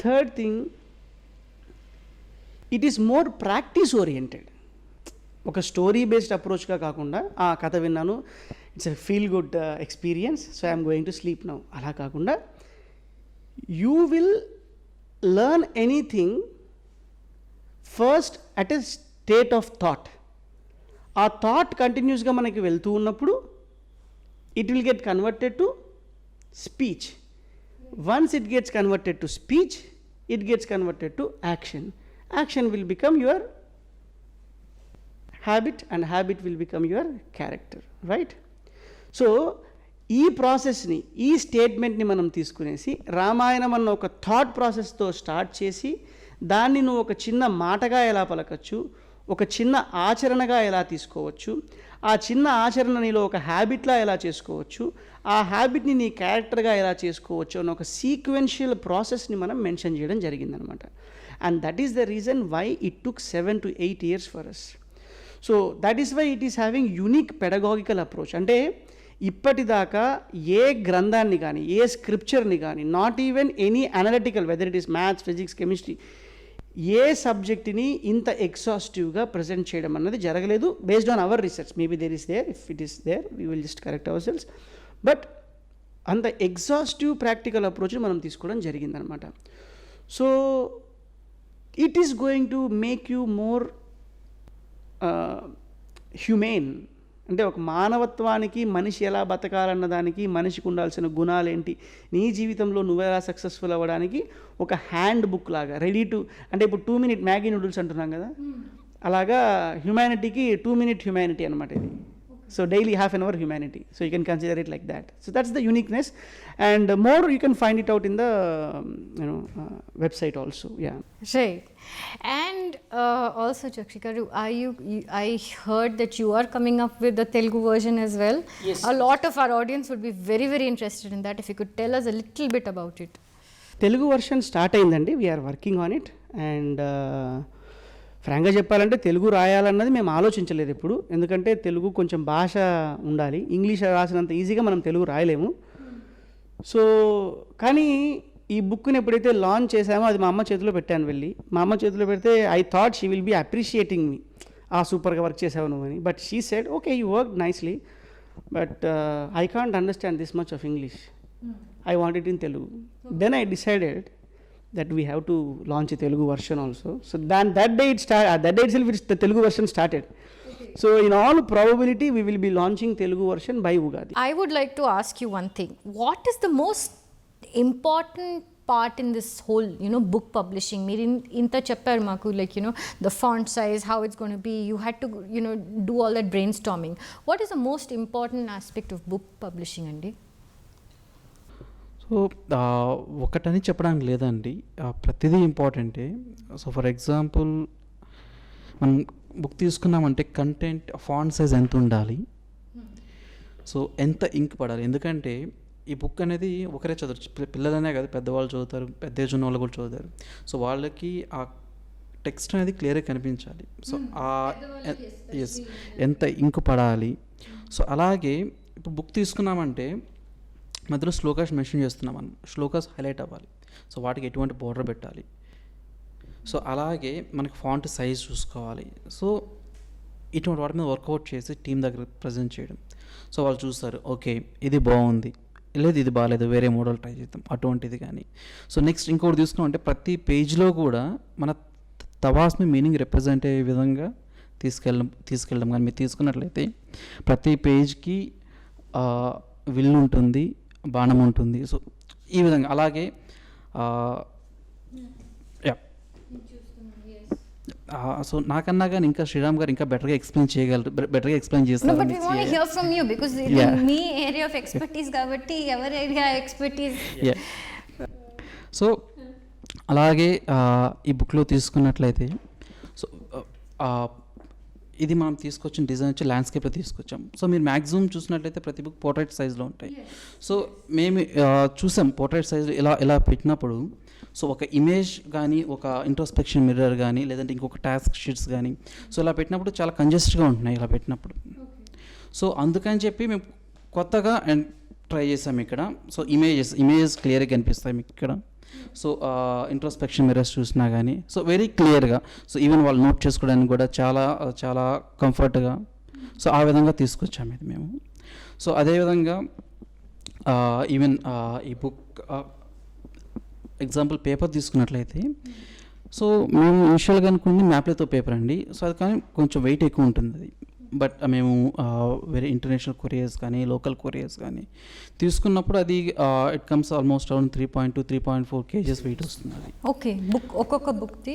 Third thing, it is more practice oriented. ఒక స్టోరీ బేస్డ్ అప్రోచ్గా కాకుండా, ఆ కథ విన్నాను, it's a feel good experience, so I'm going to sleep now, అలా కాకుండా you will learn anything first at a state of thought. ఆ థాట్ కంటిన్యూస్గా మనకి వెళ్తూ ఉన్నప్పుడు it will get converted to speech. Once it gets converted to speech, it gets converted to action. Action will become your habit and habit will become your character, right? So ఈ ప్రాసెస్ని, ఈ స్టేట్మెంట్ని మనం తీసుకునేసి రామాయణం అన్న ఒక థాట్ ప్రాసెస్తో స్టార్ట్ చేసి, దాన్ని నువ్వు ఒక చిన్న మాటగా ఎలా పలకచ్చు, ఒక చిన్న ఆచరణగా ఎలా తీసుకోవచ్చు, ఆ చిన్న ఆచరణ నీలో ఒక హ్యాబిట్లా ఎలా చేసుకోవచ్చు, ఆ హ్యాబిట్ని నీ క్యారెక్టర్గా ఎలా చేసుకోవచ్చు అన్న ఒక సీక్వెన్షియల్ ప్రాసెస్ని మనం మెన్షన్ చేయడం జరిగిందనమాట. And that is the reason why it took 7 to 8 years for us. So that is why it is having unique pedagogical approach. అంటే ఇప్పటిదాకా ఏ గ్రంథాన్ని కానీ, ఏ స్క్రిప్చర్ని కానీ, not even any analytical, whether it is maths, physics, chemistry, ఏ సబ్జెక్ట్ని ఇంత ఎగ్జాస్టివ్గా ప్రజెంట్ చేయడం అన్నది జరగలేదు. Based on our research, maybe there is there, if it is there we will just correct hour cells, but అంత ఎగ్జాస్టివ్ ప్రాక్టికల్ అప్రోచ్ని మనం తీసుకోవడం జరిగిందనమాట. So it is going to make you more humane. అంటే ఒక మానవత్వానికి, మనిషి ఎలా బతకాలన్న దానికి, మనిషికి ఉండాల్సిన గుణాలేంటి, నీ జీవితంలో నువ్వెలా సక్సెస్ఫుల్ అవ్వడానికి ఒక హ్యాండ్ బుక్ లాగా రెడీ టు, అంటే ఇప్పుడు 2 minute మ్యాగీ నూడిల్స్ అంటున్నాం కదా, అలాగా హ్యుమానిటీకి 2 minute హ్యుమానిటీ అనమాట ఇది. So daily half an hour humanity. So you can consider it like that. So that's the uniqueness, and more you can find it out in the website also. Yeah. Right. And also Chakshikaru, I heard that you are coming up with the Telugu version as well. Yes. A lot of our audience would be very very interested in that. If you could tell us a little bit about it. Telugu version start అయిందండి. We are working on it, and ఫ్రాంక్గా చెప్పాలంటే తెలుగు రాయాలన్నది మేము ఆలోచించలేదు ఎప్పుడు, ఎందుకంటే తెలుగు కొంచెం భాష ఉండాలి, ఇంగ్లీష్ రాసినంత ఈజీగా మనం తెలుగు రాయలేము. సో కానీ ఈ బుక్ని ఎప్పుడైతే లాంచ్ చేసామో అది మా అమ్మ చేతిలో పెట్టాను వెళ్ళి. మా అమ్మ చేతిలో పెడితే I thought she will be appreciating me, సూపర్గా వర్క్ చేసావు నువ్వు అని. But she said okay you work nicely, but I can't understand this much of English, I want it in Telugu. Then I decided that we have to launch a Telugu version also. So then that day itself the Telugu version started. Okay. So in all probability we will be launching Telugu version by Ugadi. I would like to ask you one thing. What is the most important part in this whole, book publishing? మీరు ఇంత చెప్పారు మాకు, like, the font size, how it's going to be. You had to, do all that brainstorming. What is the most important aspect of book publishing, Andy? So ఒకటని చెప్పడానికి లేదండి, ప్రతిదీ ఇంపార్టెంటే. సో ఫర్ ఎగ్జాంపుల్ మనం బుక్ తీసుకున్నామంటే కంటెంట్, ఫాంట్ సైజ్ ఎంత ఉండాలి, సో ఎంత ఇంక్ పడాలి. ఎందుకంటే ఈ బుక్ అనేది ఒకరే చదవచ్చు, పిల్లలనే కాదు పెద్దవాళ్ళు చదువుతారు, పెద్ద ఏజ్ ఉన్న వాళ్ళు కూడా చదువుతారు. సో వాళ్ళకి ఆ టెక్స్ట్ అనేది క్లియర్గా కనిపించాలి. సో ఎస్ ఎంత ఇంకు పడాలి. సో అలాగే ఇప్పుడు బుక్ తీసుకున్నామంటే మధ్యలో శ్లోకాస్ మెన్షన్ చేస్తున్నాం మనం, శ్లోకాస్ హైలైట్ అవ్వాలి. సో వాటికి ఎటువంటి బోర్డర్ పెట్టాలి. సో అలాగే మనకి ఫాంట్ సైజ్ చూసుకోవాలి. సో ఇటువంటి వాటి మీద వర్కౌట్ చేసి టీం దగ్గర ప్రజెంట్ చేయడం. సో వాళ్ళు చూస్తారు, ఓకే ఇది బాగుంది, లేదు ఇది బాగాలేదు, వేరే మోడల్ ట్రై చేద్దాం, అటువంటిది. కానీ సో నెక్స్ట్ ఇంకొకటి తీసుకున్నామంటే ప్రతి పేజ్లో కూడా మన తవాస్మి మీనింగ్ రిప్రజెంట్ అయ్యే విధంగా తీసుకెళ్ళడం కానీ మీరు తీసుకున్నట్లయితే ప్రతి పేజ్కి విల్లు ఉంటుంది, బాణం ఉంటుంది. సో ఈ విధంగా అలాగే సో నాకన్నా కానీ ఇంకా శ్రీరామ్ గారు ఇంకా బెటర్గా ఎక్స్ప్లెయిన్ చేయగలరు, బెటర్గా ఎక్స్ప్లెయిన్ చేస్తారు. No, but we want to hear from you because ఇది మీ ఏరియా ఆఫ్ ఎక్స్పర్టీస్ కాబట్టి ఎవరి ఏరియా ఎక్స్పర్టీస్. సో అలాగే ఈ బుక్లో తీసుకున్నట్లయితే సో ఇది మనం తీసుకొచ్చిన డిజైన్ వచ్చి ల్యాండ్స్కేప్లో తీసుకొచ్చాం. సో మీరు మ్యాక్సిమం చూసినట్లయితే ప్రతి బుక్ పోర్ట్రైట్ సైజ్లో ఉంటాయి. సో మేము చూసాం పోర్ట్రైట్ సైజ్ ఇలా పెట్టినప్పుడు సో ఒక ఇమేజ్ కానీ, ఒక ఇంట్రోస్పెక్షన్ మిర్రర్ కానీ, లేదంటే ఇంకొక టాస్క్ షీట్స్ కానీ, సో ఇలా పెట్టినప్పుడు చాలా కంజెస్ట్గా ఉంటున్నాయి ఇలా పెట్టినప్పుడు. సో అందుకని చెప్పి మేము కొత్తగా ట్రై చేసాం ఇక్కడ. సో ఇమేజెస్ క్లియర్గా కనిపిస్తాయి మీకు ఇక్కడ. సో ఇంట్రోస్పెక్షన్ మిర్రర్స్ చూసినా కానీ సో వెరీ క్లియర్గా, సో ఈవెన్ వాళ్ళు నోట్ చేసుకోవడానికి కూడా చాలా చాలా కంఫర్ట్గా, సో ఆ విధంగా తీసుకొచ్చాము ఇది మేము. సో అదేవిధంగా ఈవెన్ ఈ బుక్ ఎగ్జాంపుల్ పేపర్ తీసుకున్నట్లయితే సో మేము ఇనిషియల్గా అనుకుంది మ్యాప్లతో పేపర్ అండి. సో అది కానీ కొంచెం వెయిట్ ఎక్కువ ఉంటుంది అది. బట్ మేము వేరే ఇంటర్నేషనల్ కొరియర్స్ కానీ, లోకల్ కొరియర్స్ కానీ తీసుకున్నప్పుడు అది it comes almost around 3.2 3.4 kgs weight వస్తుంది అది. ఓకే, బుక్ ఒక్కొక్క బుక్ది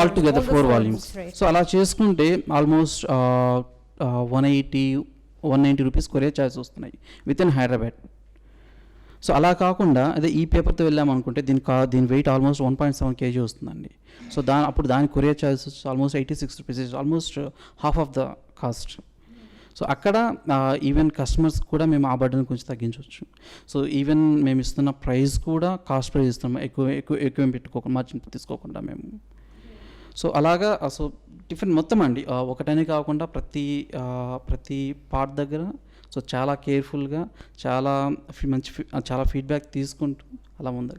ఆల్ టుగెదర్ 4 వాల్యూమ్స్. సో అలా చేసుకుంటే ఆల్మోస్ట్ 190 రూపీస్ కొరియర్ ఛార్జెస్ వస్తున్నాయి విత్ ఇన్ హైదరాబాద్. సో అలా కాకుండా అదే ఈ పేపర్తో వెళ్ళామనుకుంటే దీని వెయిట్ ఆల్మోస్ట్ 1.7 kg వస్తుందండి. సో అప్పుడు దాని courier charges almost 86 rupees, almost half of the cost. So అక్కడ ఈవెన్ కస్టమర్స్ కూడా మేము ఆ బర్డన్ కొంచెం తగ్గించవచ్చు. సో ఈవెన్ మేము ఇస్తున్న ప్రైస్ కూడా కాస్ట్ ప్రైస్ ఇస్తున్నాం, ఎక్కువ పెట్టుకోకుండా, మార్జిన్ తీసుకోకుండా మేము. సో అలాగా సో డిఫరెంట్ మొత్తం అండి, ఒకటనే కాకుండా ప్రతి పార్ట్ దగ్గర సో చాలా కేర్ఫుల్గా, చాలా చాలా ఫీడ్బ్యాక్ తీసుకుంటూ అలా ముందర.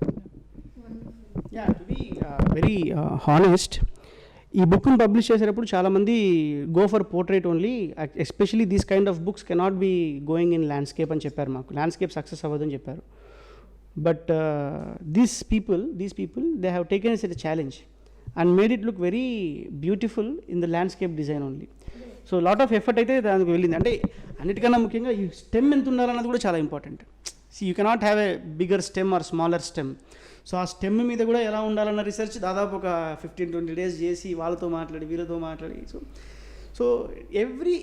టు బి వెరీ హానెస్ట్, ఈ బుక్ని పబ్లిష్ చేసేటప్పుడు చాలామంది go for portrait only, especially these kind of books cannot be going in landscape అని చెప్పారు మాకు. ల్యాండ్స్కేప్ సక్సెస్ అవ్వదని చెప్పారు. But these people they have taken it a challenge and made it look very beautiful in the landscape design only. So lot of effort అయితే దానికి వెళ్ళింది. అంటే అన్నిటికన్నా ముఖ్యంగా ఈ స్టెమ్ ఎంత ఉండాలన్నది కూడా చాలా important. You cannot have a bigger stem or smaller stem. So ఆ స్టెమ్ మీద కూడా ఎలా ఉండాలన్న రీసెర్చ్ దాదాపు ఒక 15-20 days చేసి వాళ్ళతో మాట్లాడి వీళ్ళతో మాట్లాడి so every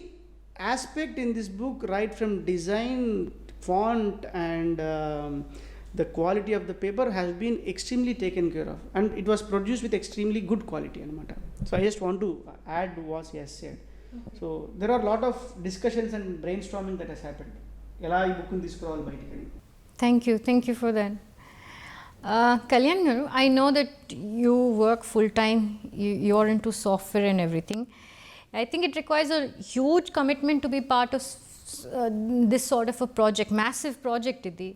aspect in this book, right from design, font and the quality of the paper has been extremely taken care of and it was produced with extremely good quality anamata. So I just want to add what he has said. So there are a lot of discussions and brainstorming that has happened. Ela ee book ni తీసుకురావాలి బయటికి. Thank you for that. Kalyan garu, I know that you work full time, you're into software and everything. I think it requires a huge commitment to be part of this sort of a project, massive project idi.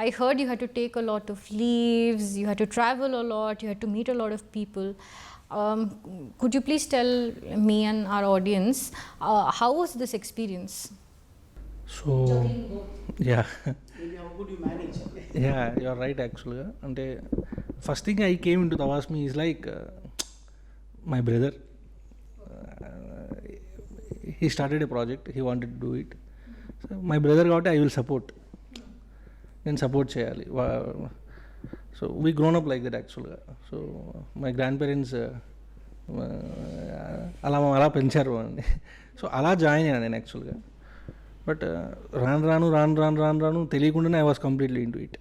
I heard you had to take a lot of leaves, you had to travel a lot, you had to meet a lot of people. Could you please tell me and our audience, how was this experience? So, yeah. How could you manage? Yeah, you're right actually. And first thing I came into Tawasmi is like my brother. He started a project, he wanted to do it. So my brother got it, I will support. నేను సపోర్ట్ చేయాలి. So we grown up like that యాక్చువల్గా. సో మై గ్రాండ్ పేరెంట్స్ అలా పెంచారు అండి. సో అలా జాయిన్ అయ్యాను నేను యాక్చువల్గా. బట్ రాను తెలియకుండానే I was completely into it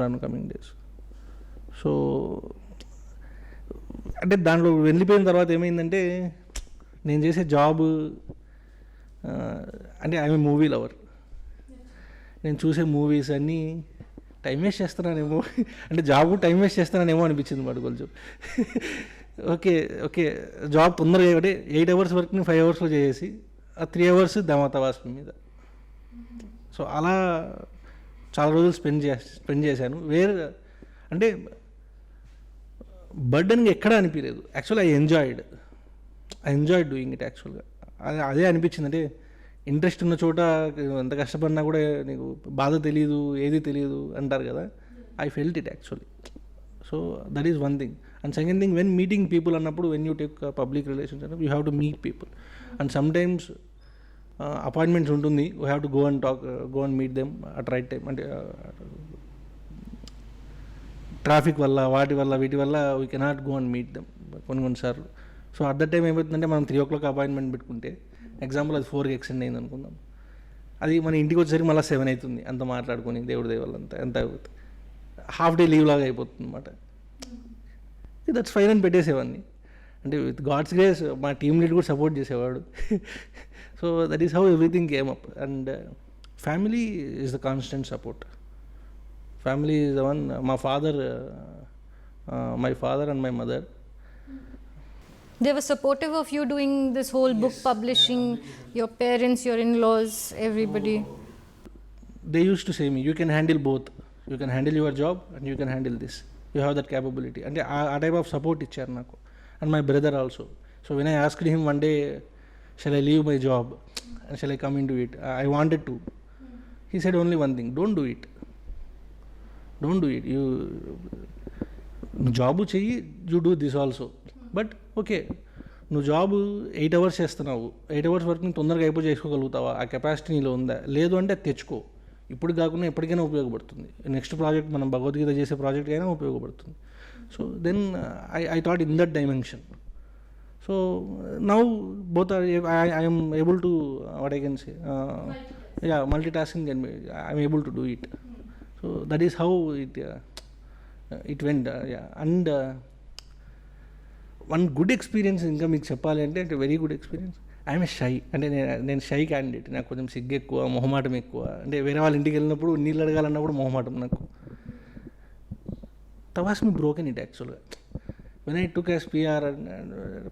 రాను కమింగ్ డేస్. సో అంటే దాంట్లో వెళ్ళిపోయిన తర్వాత ఏమైందంటే నేను చేసే జాబ్ అంటే ఐఎమ్ మూవీ లవర్. నేను చూసే మూవీస్ అన్నీ టైం వేస్ట్ చేస్తున్నానేమో, అంటే జాబ్ టైం వేస్ట్ చేస్తున్నానేమో అనిపించింది మాట కొంచెం. ఓకే జాబ్ తొందరగా అంటే 8 hours వర్క్ని 5 hours చేసేసి ఆ 3 hours తవాస్మి మీద. సో అలా చాలా రోజులు స్పెండ్ చేశాను. అంటే బర్డెన్గా ఎక్కడ అనిపించలేదు actually. I enjoyed doing it యాక్చువల్గా. అదే అనిపించింది. అంటే ఇంట్రెస్ట్ ఉన్న చోట ఎంత కష్టపడినా కూడా నీకు బాధ తెలియదు, ఏది తెలియదు అంటారు కదా. I felt it actually. So that is one thing. And second thing, when meeting people అన్నప్పుడు, when you take public relations అన్నప్పుడు you have to meet people. And sometimes appointments ఉంటుంది, we have to go and meet them at right time. అంటే ట్రాఫిక్ వల్ల వీటి వల్ల we cannot go and meet them కొన్నిసార్లు. సో అట్ దట్ టైం ఏమవుతుందంటే మనం 3 o'clock అపాయింట్మెంట్ పెట్టుకుంటే ఎగ్జాంపుల్ అది 4కి ఎక్స్టెండ్ అయింది అనుకుందాం, అది మన ఇంటికి వచ్చేసరికి మళ్ళీ 7 అవుతుంది. అంత మాట్లాడుకొని దేవుడి దేవాలంతా ఎంత అవుతుంది, హాఫ్ డే లీవ్ లాగా అయిపోతుంది అనమాట. దట్స్ ఫైన్ అని పెట్టేసేవాడిని. అంటే విత్ గాడ్స్ గ్రేస్ మా టీమ్ లీడ్ కూడా సపోర్ట్ చేసేవాడు. So that is how everything came up. And family is the constant support. Family is the one. My father and my mother, They were supportive of you doing this whole book publishing, your parents, your in-laws, everybody. they used to say me, you can handle both. You can handle your job and you can handle this. You have that capability. And ఆ type of support ఇచ్చారు నాకు. And my brother also. So when I asked him one day, shall I leave my job and shall I come into it, I wanted to. He said only one thing, don't do it. You job చెయ్యి, you do this also. But okay, నువ్వు జాబ్ 8 hours చేస్తున్నావు, 8 hours వర్క్ని తొందరగా చేసుకోగలుగుతావా, ఆ కెపాసిటీ నీలో ఉందా? లేదు అంటే అది తెచ్చుకో. ఇప్పుడు కాకుండా ఎప్పటికైనా ఉపయోగపడుతుంది. నెక్స్ట్ ప్రాజెక్ట్ మనం భగవద్గీత చేసే ప్రాజెక్ట్ అయినా ఉపయోగపడుతుంది. So then I thought in that dimension. So now both I'm able to what I can say, multitasking and I'm able to do it. So that is how it went. And one good experience ఇంకా మీకు చెప్పాలి అంటే very good experience, I'm a shy. అంటే నేను షై క్యాండిడేట్. నాకు కొంచెం సిగ్గు ఎక్కువ, మొహమాటం ఎక్కువ. అంటే వేరే వాళ్ళ ఇంటికి వెళ్ళినప్పుడు నీళ్ళు అడగాలన్నప్పుడు మొహమాటం నాకు. తవాస్మి బ్రోకెన్ ఇట్ యాక్చువల్గా. When I took as PR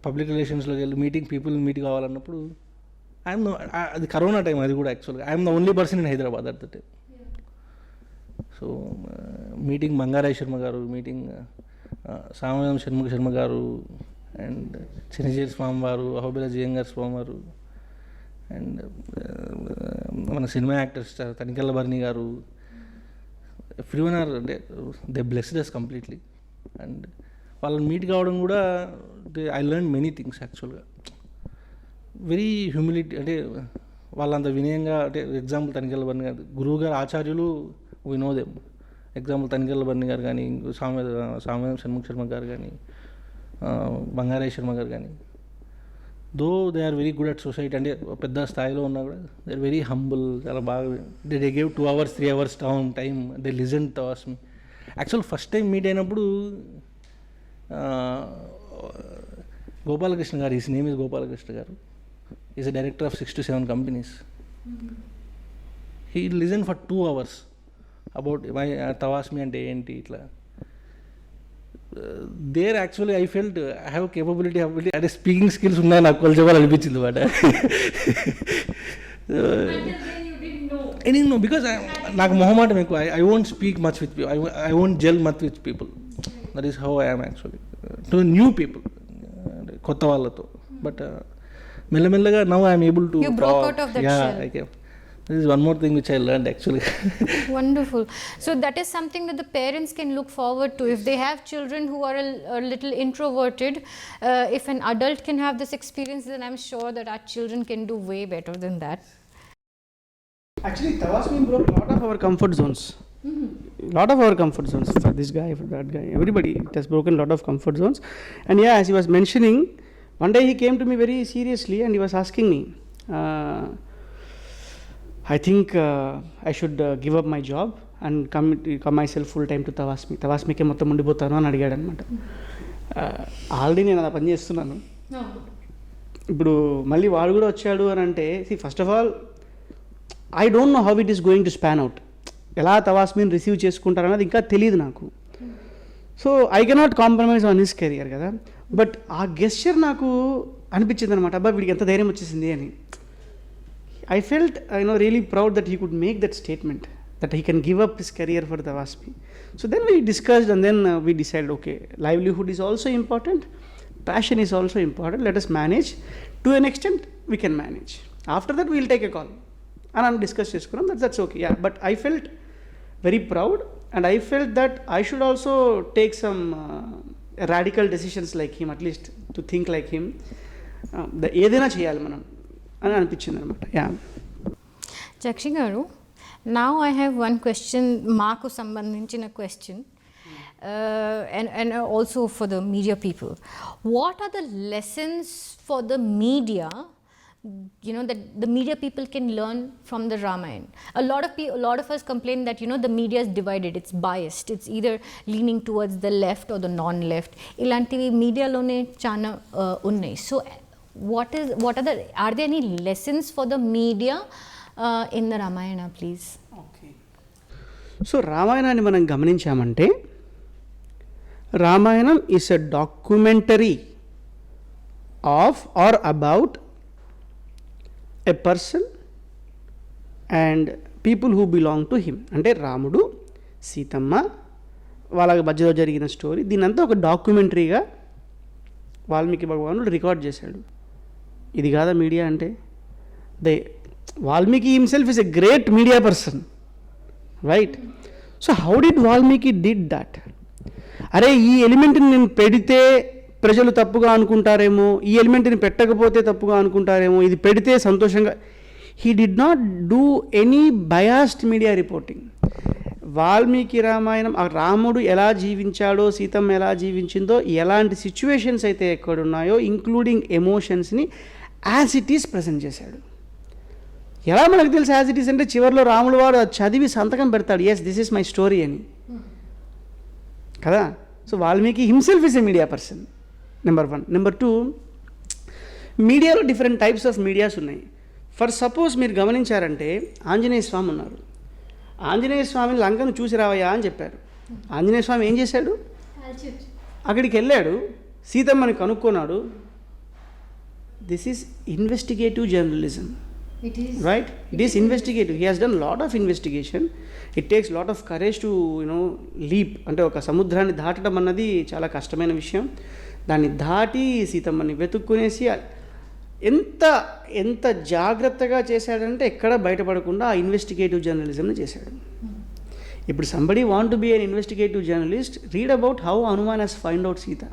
public రిలేషన్స్లోకి వెళ్ళి పీపుల్ మీట్ కావాలన్నప్పుడు ఐఎమ్ అది కరోనా టైం, అది కూడా యాక్చువల్గా I'm the only person in Hyderabad at the time. So meeting Bangarai Sharma garu, meeting Samavedam Shanmukha Sharma గారు, అండ్ చిన్నజీరి స్వామి వారు, అహోబిల జియంగార్ స్వామి వారు, అండ్ మన సినిమా యాక్టర్స్ తనికెళ్ళ భరణి గారు, ఎవ్రీవన్ ఆర్, అంటే they blessed us completely. And వాళ్ళని మీట్ కావడం కూడా ఐ లెర్న్ మెనీ థింగ్స్ యాక్చువల్గా. వెరీ హ్యూమిలిటీ, అంటే వాళ్ళంత వినయంగా. అంటే ఎగ్జాంపుల్ తనికెళ్ళ భరణి గారు గురువు గారు, ఆచార్యులు, we know them. Example Tanikella Bharani గారు కానీ, సామవేదం షణ్ముఖ శర్మ గారు కానీ, బంగారాయ్ శర్మ గారు కానీ, though they are very good at society. అంటే పెద్ద స్థాయిలో ఉన్నా కూడా దే ఆర్ వెరీ హంబుల్. చాలా బాగా they gave 2 hours 3 hours time. They listen to us me. Actual first time meet అయినప్పుడు Gopalakrishna garu, his name is Gopalakrishna garu, is a director of 6 to 7 companies. He listen for 2 hours about my Tavasmi అంటే ఏంటి ఇట్లా. There actually I felt I have capability అంటే స్పీకింగ్ స్కిల్స్ ఉన్నాయి నాకు కొంచెం అనిపించింది అనమాట. ఐ డోంట్ నో బికాస్ నాకు మొహమాటం ఎక్కువ. I won't speak much with people, I won't gel much with people. That is how I am actually to new people, కొత్త వాళ్ళతో. బట్ మెల్లమెల్లగా now I'm able to. This is one more thing which I learned actually. Wonderful. So that is something that the parents can look forward to. If they have children who are a little introverted, if an adult can have this experience, then I'm sure that our children can do way better than that. Actually, Tawasmi broke a lot of our comfort zones. lot of our comfort zones for this guy, for that guy, everybody. It has broken a lot of comfort zones. And yeah, as he was mentioning, one day he came to me very seriously and he was asking me, I think I should give up my job and come myself full time to తవాస్మికే మొత్తం ఉండిపోతాను అని అడిగాడు అనమాట. ఆల్రెడీ నేను అలా పని చేస్తున్నాను, ఇప్పుడు మళ్ళీ వాడు కూడా వచ్చాడు అని అంటే, first of all I don't know how it is going to span out. ఎలా తవాస్మిని రిసీవ్ చేసుకుంటారన్నది ఇంకా తెలియదు నాకు. So I cannot compromise on his career కదా. బట్ ఆ గెస్చర్ నాకు అనిపించింది అనమాట, అబ్బా వీడికి ఎంత ధైర్యం వచ్చేసింది అని. I felt really proud that he could make that statement, that he can give up his career for Tawasmi. So then we discussed and then we decided, okay, livelihood is also important, passion is also important, let us manage. To an extent we can manage. After that we will take a call and discuss cheskunnam, that's okay. Yeah, but I felt very proud and I felt that I should also take some radical decisions like him, at least to think like him. ఏదైనా చేయాలి మనం అని అనిపించింది అనమాట. యా చక్షి గారు, now I have one question, మాకు సంబంధించిన question, and also for the media people. What are the lessons for the media, that the media people can learn from the Ramayana? A lot of us complain that the media is divided, it's biased, it's either leaning towards the left or the non-left. ఇలాంటివి మీడియాలోనే చాలా ఉన్నాయి. So are there any lessons for the media in the Ramayana, please? Okay. So రామాయణాన్ని మనం గమనించామంటే, Ramayanam is a documentary of or about a person and people who belong to him. అంటే రాముడు, సీతమ్మ, వాళ్ళ మధ్యలో జరిగిన స్టోరీ, దీనంతా ఒక డాక్యుమెంటరీగా వాల్మీకి భగవానుడు రికార్డ్ చేశాడు. ఇది కాదా మీడియా అంటే? Valmiki himself is a great media person, right? So how did Valmiki did that? అరే ఈ ఎలిమెంట్ని నేను పెడితే ప్రజలు తప్పుగా అనుకుంటారేమో, ఈ ఎలిమెంట్ని పెట్టకపోతే తప్పుగా అనుకుంటారేమో, ఇది పెడితే సంతోషంగా. He did not do any biased media reporting. Valmiki Ramayanam, ఆ రాముడు ఎలా జీవించాడో, సీతమ్మ ఎలా జీవించిందో, ఎలాంటి సిచ్యువేషన్స్ అయితే ఎక్కడున్నాయో ఇంక్లూడింగ్ ఎమోషన్స్ని యాజ్ ఇట్ ఈస్ ప్రజెంట్ చేశాడు. ఎలా మనకు తెలుసు యాజ్ ఇట్ ఈస్ అంటే, చివరిలో రాముడు వాడు చదివి సంతకం పెడతాడు, yes this is my story అని కదా. So Valmiki himself is a media person, number 1. Number 2, మీడియాలో డిఫరెంట్ టైప్స్ ఆఫ్ మీడియాస్ ఉన్నాయి. ఫర్ సపోజ్ మీరు గమనించారంటే, ఆంజనేయ స్వామి ఉన్నారు. ఆంజనేయ స్వామిని లంకను చూసి రావయ్యా అని చెప్పారు. ఆంజనేయ స్వామి ఏం చేశాడు? అక్కడికి వెళ్ళాడు, సీతమ్మని కనుక్కున్నాడు. This is investigative journalism, right? It is investigative. He has done lot of investigation. It takes lot of courage to leap. అంటే ఒక సముద్రాన్ని దాటడం అన్నది చాలా కష్టమైన విషయం. దాన్ని దాటి సీతమ్మని వెతుక్కునేసి ఎంత జాగ్రత్తగా చేశాడంటే, ఎక్కడ బయటపడకుండా ఆ ఇన్వెస్టిగేటివ్ జర్నలిజంని చేశాడు. ఇప్పుడు somebody want to be an investigative journalist, read about how Hanuman has find out Sita.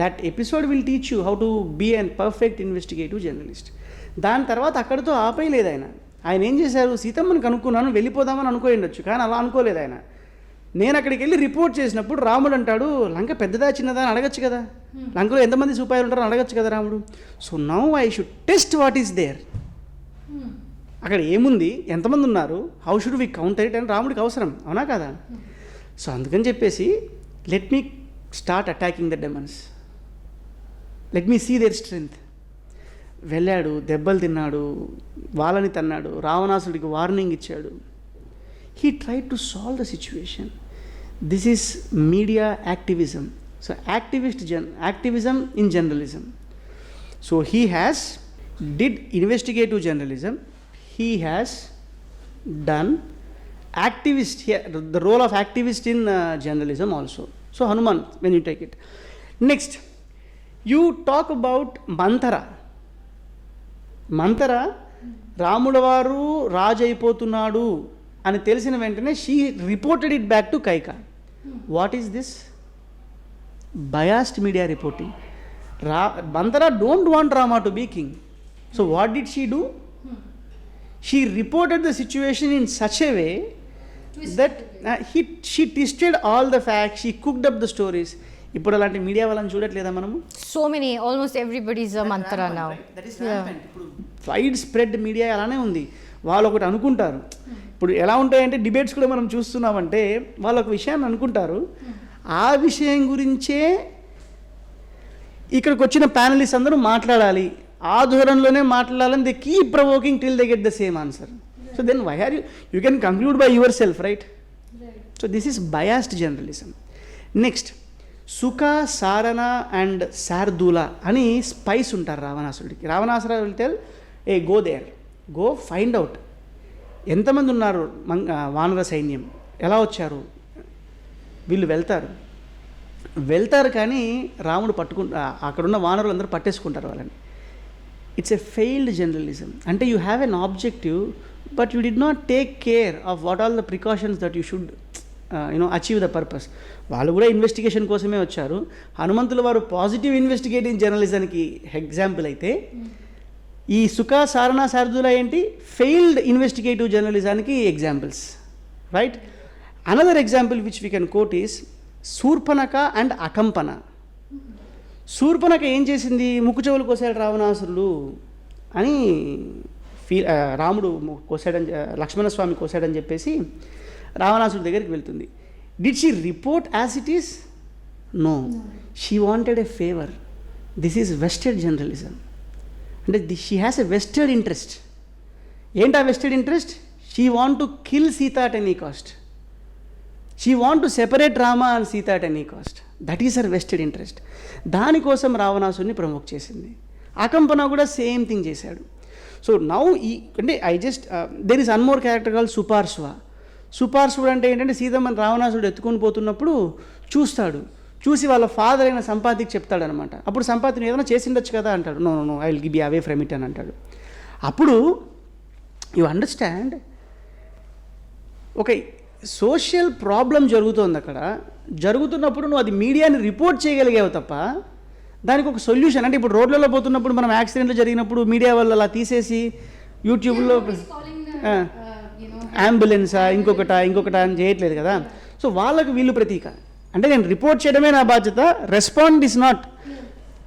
That episode will teach you how to be an perfect investigative journalist. దాని తర్వాత అక్కడితో ఆపేయలేదు ఆయన ఏం చేశారు? సీతమ్మని కనుక్కున్నాను, వెళ్ళిపోదామని అనుకోండొచ్చు, కానీ అలా అనుకోలేదు ఆయన. నేను అక్కడికి వెళ్ళి రిపోర్ట్ చేసినప్పుడు రాముడు అంటాడు, లంక పెద్దదా చిన్నదా అని అడగచ్చు కదా, లంకలో ఎంతమంది సిపాయిలు ఉంటారని అడగచ్చు కదా Ramudu. So now I should test what is there, అక్కడ ఏముంది, ఎంతమంది ఉన్నారు, how should we counter it అని రాముడికి అవసరం, అవునా కదా? సో అందుకని చెప్పేసి let me start attacking the demons, let me see their strength. వెళ్ళాడు, దెబ్బలు తిన్నాడు, వాళ్ళని తన్నాడు, రావణాసుడికి వార్నింగ్ ఇచ్చాడు. He tried to solve the situation. This is media activism. So activism in journalism. So he did investigative journalism. He has done activist here, the role of activist in journalism also. So Hanuman, when you take it. Next, you talk about Manthara. Manthara, రాముల వారు రాజు అయిపోతున్నాడు అని తెలిసిన వెంటనే she reported it back to Kaika. What is this? Biased media reporting. Manthara don't want Rama to be king. So what did she do? She reported the situation in such a way that she twisted all the facts, she cooked up the stories. ఇప్పుడు అలాంటి మీడియా వాళ్ళని చూడట్లేదా మనము? So many, almost everybody's a mantra now. ఇప్పుడు వైడ్ స్ప్రెడ్ మీడియా అలానే ఉంది. వాళ్ళు ఒకటి అనుకుంటారు. ఇప్పుడు ఎలా ఉంటాయంటే డిబేట్స్ కూడా మనం చూస్తున్నామంటే వాళ్ళు ఒక విషయాన్ని అనుకుంటారు, ఆ విషయం గురించే ఇక్కడికి వచ్చిన ప్యానలిస్ట్ అందరూ మాట్లాడాలి, ఆ ధోరణిలోనే మాట్లాడాలని they keep provoking till they get the same answer. So then why are you can conclude by your self, right? So this is biased journalism. Next, Shuka, Sarana and శార్దూల అని స్పైస్ ఉంటారు రావణాసురుడికి. రావణాసురుడు వెళ్తే ఏ go there, go find out ఎంతమంది ఉన్నారు వానర సైన్యం, ఎలా వచ్చారు. వీళ్ళు వెళ్తారు కానీ రాముడు అక్కడున్న వానరులు అందరూ పట్టేసుకుంటారు వాళ్ళని. It's a failed journalism. అంటే you have an objective but you did not take care of what all the precautions that you should achieve the purpose. వాళ్ళు కూడా ఇన్వెస్టిగేషన్ కోసమే వచ్చారు. హనుమంతుల వారు పాజిటివ్ ఇన్వెస్టిగేటింగ్ జర్నలిజానికి ఎగ్జాంపుల్ అయితే, ఈ సుఖ, సారణ, శార్దూల ఏంటి? ఫెయిల్డ్ ఇన్వెస్టిగేటివ్ జర్నలిజానికి examples, right? Another example which we can quote is Shurpanakha and Akampana. Shurpanakha ఏం చేసింది? ముక్కు చెవులు కోసాడు రావణాసురుడు అని రాముడు కోసాడని, లక్ష్మణస్వామి కోసాడని చెప్పేసి రావణాసురుడి దగ్గరికి వెళ్తుంది. Did she report as it is? No, she wanted a favour. This is vested journalism. అంటే she has a vested interest. ఏంటి ఆ vested interest? She want to kill Sita at any cost. She want to separate Rama and Sita at any cost. That is her vested interest. దానికోసం రావణాసుని ప్రమోట్ చేసింది. అకంపన కూడా సేమ్ థింగ్ చేశాడు. సో నౌ అంటే there is one more character call సుపార్శ్వ. సుపార్శ్వుడు అంటే ఏంటంటే సీతమ్మని రావణాసుడు ఎత్తుకొని పోతున్నప్పుడు చూసి వాళ్ళ ఫాదర్ అయిన సంపాతికి చెప్తాడనమాట. అప్పుడు సంపాతిని ఏదైనా చేసిండొచ్చు కదా అంటాడు. No no, I will be away from it అని అంటాడు. అప్పుడు యు అండర్స్టాండ్, ఒక సోషల్ ప్రాబ్లం జరుగుతోంది అక్కడ. జరుగుతున్నప్పుడు నువ్వు అది మీడియాని రిపోర్ట్ చేయగలిగావు తప్ప దానికి ఒక సొల్యూషన్ అంటే, ఇప్పుడు రోడ్లలో పోతున్నప్పుడు మనం యాక్సిడెంట్లు జరిగినప్పుడు మీడియా వాళ్ళు అలా తీసేసి యూట్యూబ్లో అంబులెన్సా ఇంకొకట అని చేయట్లేదు కదా. సో వాళ్ళకు వీళ్ళు ప్రతీక. అంటే నేను రిపోర్ట్ చేయడమే నా బాధ్యత, రెస్పాండ్ ఇస్ నాట్.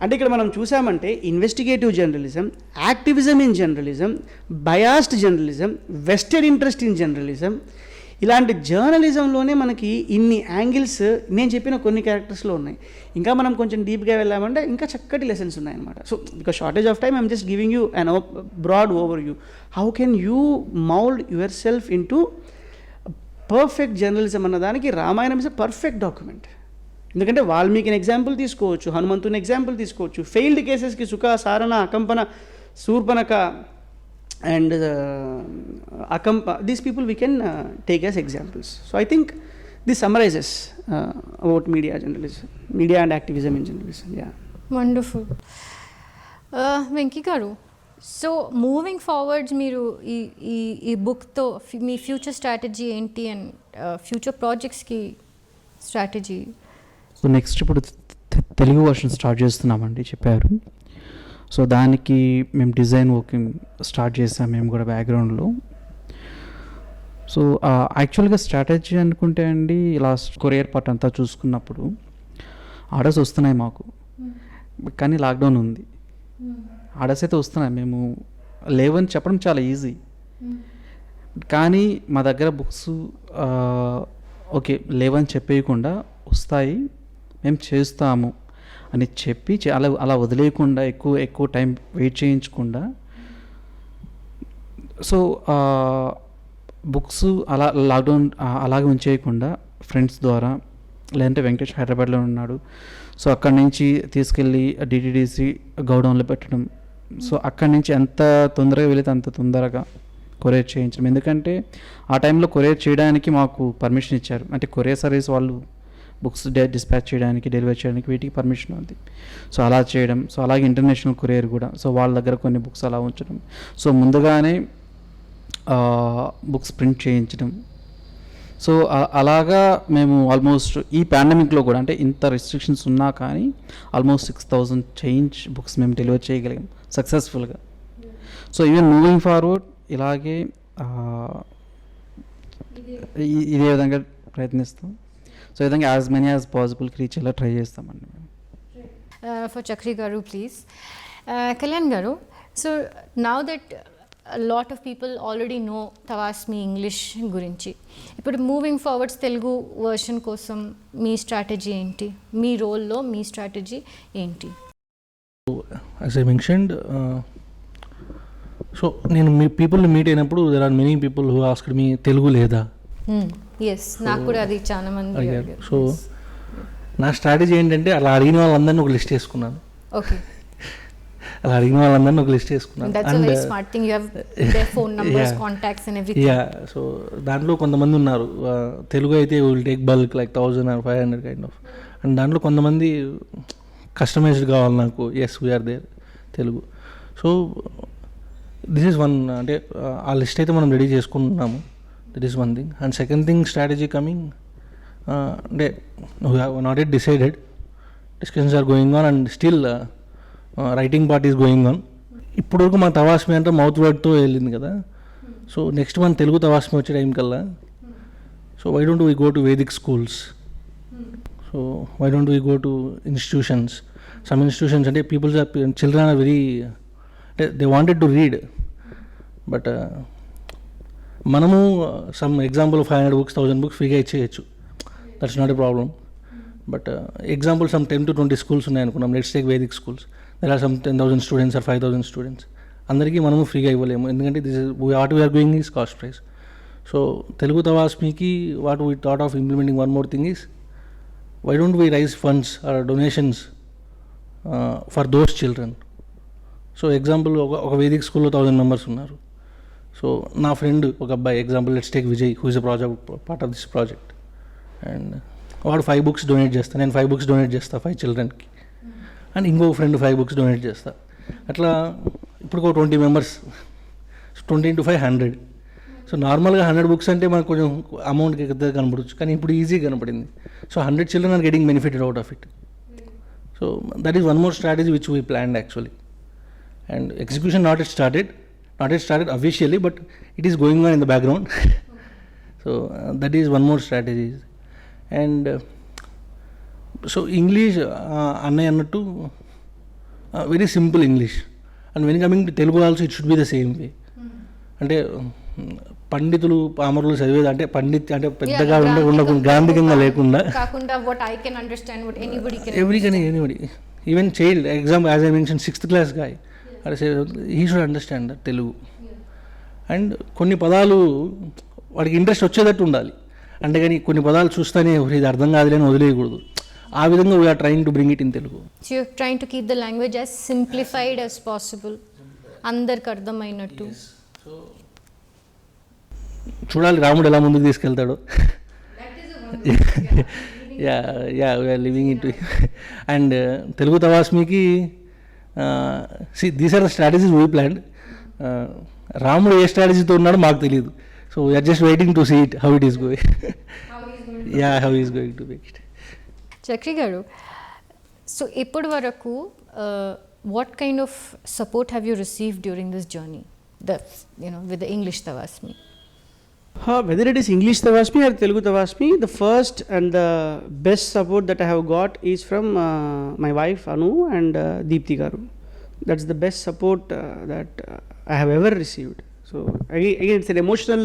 అంటే ఇక్కడ మనం చూసామంటే investigative journalism, activism in journalism, biased journalism, vested interest in journalism, ఇలాంటి జర్నలిజంలోనే మనకి ఇన్ని యాంగిల్స్ నేను చెప్పిన కొన్ని క్యారెక్టర్స్లో ఉన్నాయి. ఇంకా మనం కొంచెం డీప్గా వెళ్ళామంటే ఇంకా చక్కటి లెసన్స్ ఉన్నాయన్నమాట. So because shortage of time I'm just giving you an broad overview. How can you mould yourself into perfect journalism అన్నదానికి Ramayanam is a perfect document. ఎందుకంటే వాల్మీకిని ఎగ్జాంపుల్ తీసుకోవచ్చు, హనుమంతుని ఎగ్జాంపుల్ తీసుకోవచ్చు, ఫెయిల్డ్ కేసెస్కి సుఖ, సారణ, అకంపన, Shurpanakha and these people we can take as examples. So I think this summarizes about media journalism, media and activism in journalism. Yeah, wonderful. Venki garu, so moving forwards మీరు ఈ బుక్తో మీ ఫ్యూచర్ స్ట్రాటజీ ఏంటి అండ్ ఫ్యూచర్ ప్రాజెక్ట్స్కి స్ట్రాటజీ? సో నెక్స్ట్ ఇప్పుడు తెలుగు వర్షన్ స్టార్ట్ చేస్తున్నామండి చెప్పారు. సో దానికి మేము డిజైన్ వర్కింగ్ స్టార్ట్ చేసాం మేము కూడా బ్యాక్గ్రౌండ్లో. సో యాక్చువల్గా స్ట్రాటజీ అనుకుంటే అండి, లాస్ట్ కొరియర్ పార్ట్ అంతా చూసుకున్నప్పుడు ఆర్డర్స్ వస్తున్నాయి మాకు, కానీ లాక్డౌన్ ఉంది. ఆర్డర్స్ అయితే వస్తున్నాయి, మేము లేవని చెప్పడం చాలా ఈజీ. కానీ మా దగ్గర బుక్స్ ఓకే లేవని చెప్పేయకుండా వస్తాయి, మేము చేస్తాము అని చెప్పి అలా వదిలేయకుండా ఎక్కువ టైం వెయిట్ చేయించకుండా, సో బుక్స్ అలా లాక్డౌన్ అలాగే ఉంచేయకుండా ఫ్రెండ్స్ ద్వారా, లేదంటే వెంకటేష్ హైదరాబాద్లో ఉన్నాడు, సో అక్కడి నుంచి తీసుకెళ్ళి డిటిడిసి గౌడౌన్లో పెట్టడం. సో అక్కడి నుంచి ఎంత తొందరగా వెళితే అంత తొందరగా కొరియర్ చేయించడం. ఎందుకంటే ఆ టైంలో కొరియర్ చేయడానికి మాకు పర్మిషన్ ఇచ్చారు, అంటే కొరియర్ సర్వీస్ వాళ్ళు బుక్స్ డిస్పాచ్ చేయడానికి, డెలివరీ చేయడానికి వీటికి పర్మిషన్ ఉంది. సో అలా చేయడం. సో అలాగే ఇంటర్నేషనల్ కొరియర్ కూడా, సో వాళ్ళ దగ్గర కొన్ని బుక్స్ అలా ఉంచడం. సో ముందుగానే బుక్స్ ప్రింట్ చేయించడం. సో అలాగా మేము ఆల్మోస్ట్ ఈ పాండమిక్లో కూడా, అంటే ఇంత రిస్ట్రిక్షన్స్ ఉన్నా కానీ ఆల్మోస్ట్ 6,000 చేంజ్ బుక్స్ మేము డెలివర్ చేయగలిగాం సక్సెస్ఫుల్గా. సో ఈవెన్ మూవింగ్ ఫార్వర్డ్ ఇలాగే ఇదే విధంగా ప్రయత్నిస్తాం. సో ఈ విధంగా యాజ్ మెనీ యాజ్ పాసిబుల్ రీచ్లా ట్రై చేస్తామండి మేము. For Chakri Garu, please. Kalyan Garu, so now that a lot of people already know Tawasmi English గురించి, ఇప్పుడు మూవింగ్ ఫార్వర్డ్స్ తెలుగు వర్షన్ కోసం మీ స్ట్రాటజీ ఏంటి, మీ రోల్లో మీ స్ట్రాటజీ ఏంటి? As I mentioned, సో నేను మీ పీపుల్ని మీట్ అయినప్పుడు there are many people who asked me Telugu లేదా ఎస్, నాకు కూడా అది చాలా మంది అడిగారు. సో నా స్ట్రాటజీ ఏంటంటే అలా అడిగిన వాళ్ళందరినీ ఒక లిస్ట్ వేసుకున్నాను. ఓకే, అలా అడిగిన వాళ్ళందరినీ ఒక లిస్ట్ వేసుకున్నాను. that's a very smart thing. You have their phone numbers, contacts and everything. So దాంట్లో కొంతమంది ఉన్నారు తెలుగు అయితే will take bulk like 1000 or 500 kind of, and దాంట్లో కొంతమంది కస్టమైజ్డ్ కావాలి నాకు, yes we are there Telugu. So this is one, అంటే ఆ లిస్ట్ అయితే మనం రెడీ చేసుకుంటున్నాము. That is one thing. And second thing strategy coming, అంటే we have not yet decided, discussions are going on and still writing part is going on. ఇప్పటివరకు మా తవాస్మి అంటే మౌత్ వర్డ్తో వెళ్ళింది కదా. సో నెక్స్ట్ మన తెలుగు తవాస్మి వచ్చే టైం కల్లా, so why don't we go to Vedic schools, so why don't we go to institutions, some institutions అంటే peoples or children are very, అంటే they wanted to read, but మనము సమ్ ఎగ్జాంపుల్ 500 books 1000 books ఫ్రీగా ఇచ్చేయచ్చు, that's not a problem. But example some 10 to 20 schools ఉన్నాయనుకున్నాం, let's take Vedic schools, there are some 10,000 students or 5,000 students. అందరికీ మనము ఫ్రీగా ఇవ్వలేము, ఎందుకంటే this is what we are going is cost price. So Telugu తవాస్మికి what we thought of implementing one more thing is, why don't we raise funds or donations for those children? So example ఒక వేదిక్ స్కూల్లో 1000 members ఉన్నారు. సో నా ఫ్రెండ్ ఒక అబ్బాయి, example let's take Vijay, who is a part of this project, and వాడు 5 books డొనేట్ చేస్తాను, నేను 5 books డొనేట్ చేస్తాను 5 childrenకి, అండ్ ఇంకో ఫ్రెండ్ 5 books డొనేట్ చేస్తా. అట్లా ఇప్పుడు ఒక 20 members, 20 into 5 100. సో నార్మల్గా 100 books అంటే మనకు కొంచెం అమౌంట్కి పెద్దగా కనపడవచ్చు, కానీ ఇప్పుడు ఈజీగా కనపడింది. So 100 children are getting benefited out of it. So that is one more strategy which we planned actually, and execution not at started officially, but it is going on in the background. So that is one more strategy. And so English అన్నయ్య అన్నట్టు very simple English, and when coming to Telugu also it should be the same way. అంటే పండితులు పామరులు చదివేది అంటే అంటే పెద్దగా ఉండకుండా గాంధికంగా లేకుండా, anybody even child, example as I mention 6th class guy, he should understand that Telugu. And కొన్ని పదాలు వాడికి ఇంట్రెస్ట్ వచ్చేటట్టు ఉండాలి, అంటే కానీ కొన్ని పదాలు చూస్తేనే ఇది అర్థం కాదులేని వదిలేయకూడదు. ఆ విధంగా we are trying to bring it in Telugu. So you trying to keep the language as simplified as possible, అందరికి అర్థమైనట్టు. చూడాలి రాముడు ఎలా ముందుకు తీసుకెళ్తాడు. Yeah we are living it. And Telugu తవాస్మికి these are the strategies we planned. రాముడు ఏ స్ట్రాటజీతో ఉన్నాడో మాకు తెలియదు, so we are just waiting to see it how it is going. How is going to make it. Chakri garu, so ఇప్పటి వరకు what kind of support have you received during this journey with the English Tavasmi? Whether it is English Tawasmi or Telugu Tawasmi, the first and the best support that I have got is from my wife Anu and Deepthi Garu. That's the best support that I have ever received. So again it's an emotional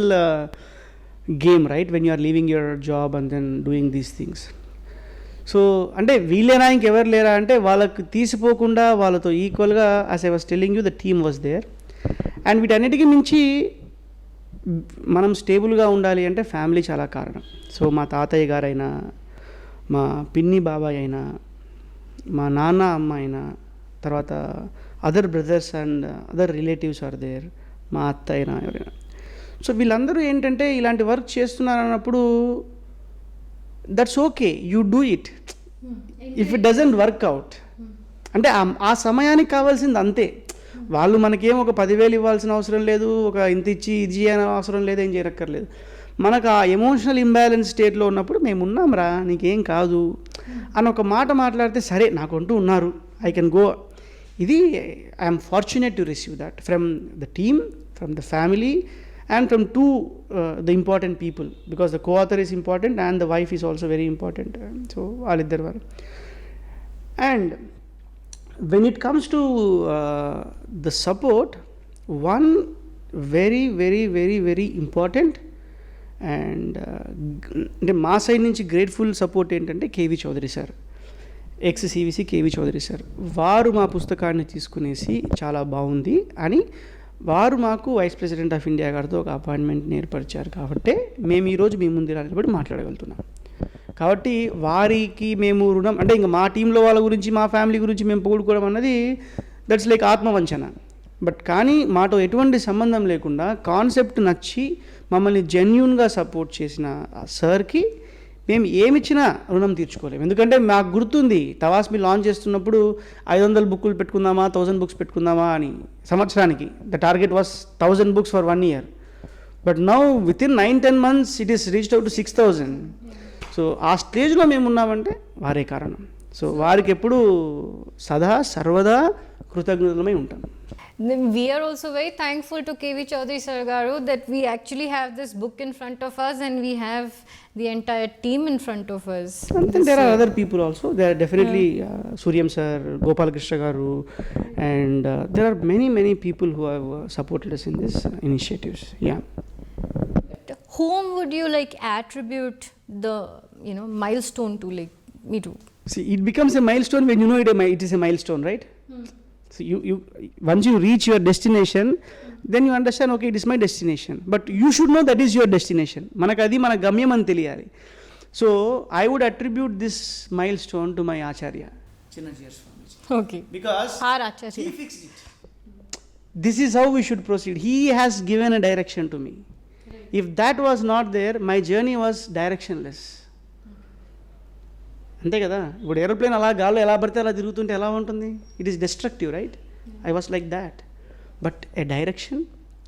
game, right, when you are leaving your job and then doing these things. సో అంటే వీళ్ళేనా ఇంకెవరు లేరా అంటే వాళ్ళకు తీసిపోకుండా వాళ్ళతో ఈక్వల్గా, as I was telling you, the team was there. And వీటన్నిటికీ మించి మనం స్టేబుల్గా ఉండాలి అంటే ఫ్యామిలీ చాలా కారణం. సో మా తాతయ్య గారైనా, మా పిన్ని బాబాయ్ అయినా, మా నాన్న అమ్మ అయినా, తర్వాత other brothers and other relatives are there, మా అత్త అయినా ఎవరైనా. సో వీళ్ళందరూ ఏంటంటే ఇలాంటి వర్క్ చేస్తున్నారు అన్నప్పుడు that's okay, you do it. If it doesn't work out అంటే ఆ సమయానికి కావాల్సింది అంతే. వాళ్ళు మనకేం ఒక 10,000 ఇవ్వాల్సిన అవసరం లేదు, ఒక ఇంత ఇచ్చి ఇది చేయని అవసరం లేదు, ఏం చేయనక్కర్లేదు. మనకు ఆ ఎమోషనల్ ఇంబ్యాలెన్స్ స్టేట్లో ఉన్నప్పుడు మేము ఉన్నాంరా, నీకేం కాదు అని ఒక మాట మాట్లాడితే సరే నాకంటూ ఉన్నారు, ఐ కెన్ గో. ఇది I'm fortunate to receive that from the team, from the family and from two the important people, because the co-author is important and the wife is also very important. So వాళ్ళిద్దరు వారు. And when it comes to the support, one very important and అంటే మా సైడ్ నుంచి గ్రేట్ఫుల్ సపోర్ట్ ఏంటంటే KV Chowdary sir, ex CVC KV Chowdary sir. వారు మా పుస్తకాన్ని తీసుకునేసి చాలా బాగుంది అని వారు మాకు వైస్ ప్రెసిడెంట్ ఆఫ్ ఇండియా గారితో ఒక అపాయింట్మెంట్ని ఏర్పరిచారు. కాబట్టి మేము ఈరోజు మీ ముందు నిలబడి మాట్లాడగలుగుతున్నాం. కాబట్టి వారికి మేము రుణం, అంటే ఇంకా మా టీంలో వాళ్ళ గురించి మా ఫ్యామిలీ గురించి మేము పొగుడుకోవడం అన్నది దట్స్ లైక్ ఆత్మవంచన. బట్ కానీ మాతో ఎటువంటి సంబంధం లేకుండా కాన్సెప్ట్ నచ్చి మమ్మల్ని జెన్యూన్గా సపోర్ట్ చేసిన సార్కి మేము ఏమిచ్చినా రుణం తీర్చుకోలేము. ఎందుకంటే మాకు గుర్తుంది తవాస్మి లాంచ్ చేస్తున్నప్పుడు 500 బుక్కులు పెట్టుకుందామా 1000 బుక్స్ పెట్టుకుందామా అని సంవత్సరానికి. The target was 1000 books for 1 year. But now with in 9-10 months it is reached out to 6000. So ఆ స్టేజ్లో మేము ఉన్నామంటే వారే కారణం. సో వారికి ఎప్పుడు సదా సర్వదా కృతజ్ఞతలమై ఉంటాం. We are also very thankful to KV Chaudhary Sir Garu that we actually have this book in front of us and we have the entire team in front of us. And then there are other people also. There are definitely Suryam Sir, Gopal Krishna Garu, and there are many people who have supported us in this initiatives. Yeah. Whom would you like attribute the milestone to? Like me too. See, it becomes a milestone when you know it is a milestone, right? So you once you reach your destination, then you understand, okay, it is my destination. But you should know that is your destination. Manakadi mana gamyam ani teliyali. So I would attribute this milestone to my Acharya, Chinnajiyar Swamiji. Okay. Because Our Acharya. he fixed it. This is how we should proceed. He has given a direction to me. If that was not there, my journey was directionless. అంతే కదా. ఇప్పుడు ఏరోప్లేన్ అలా గాల్లో ఎలా పడితే అలా తిరుగుతుంటే ఎలా ఉంటుంది? It is destructive, right? I was like that. But a direction,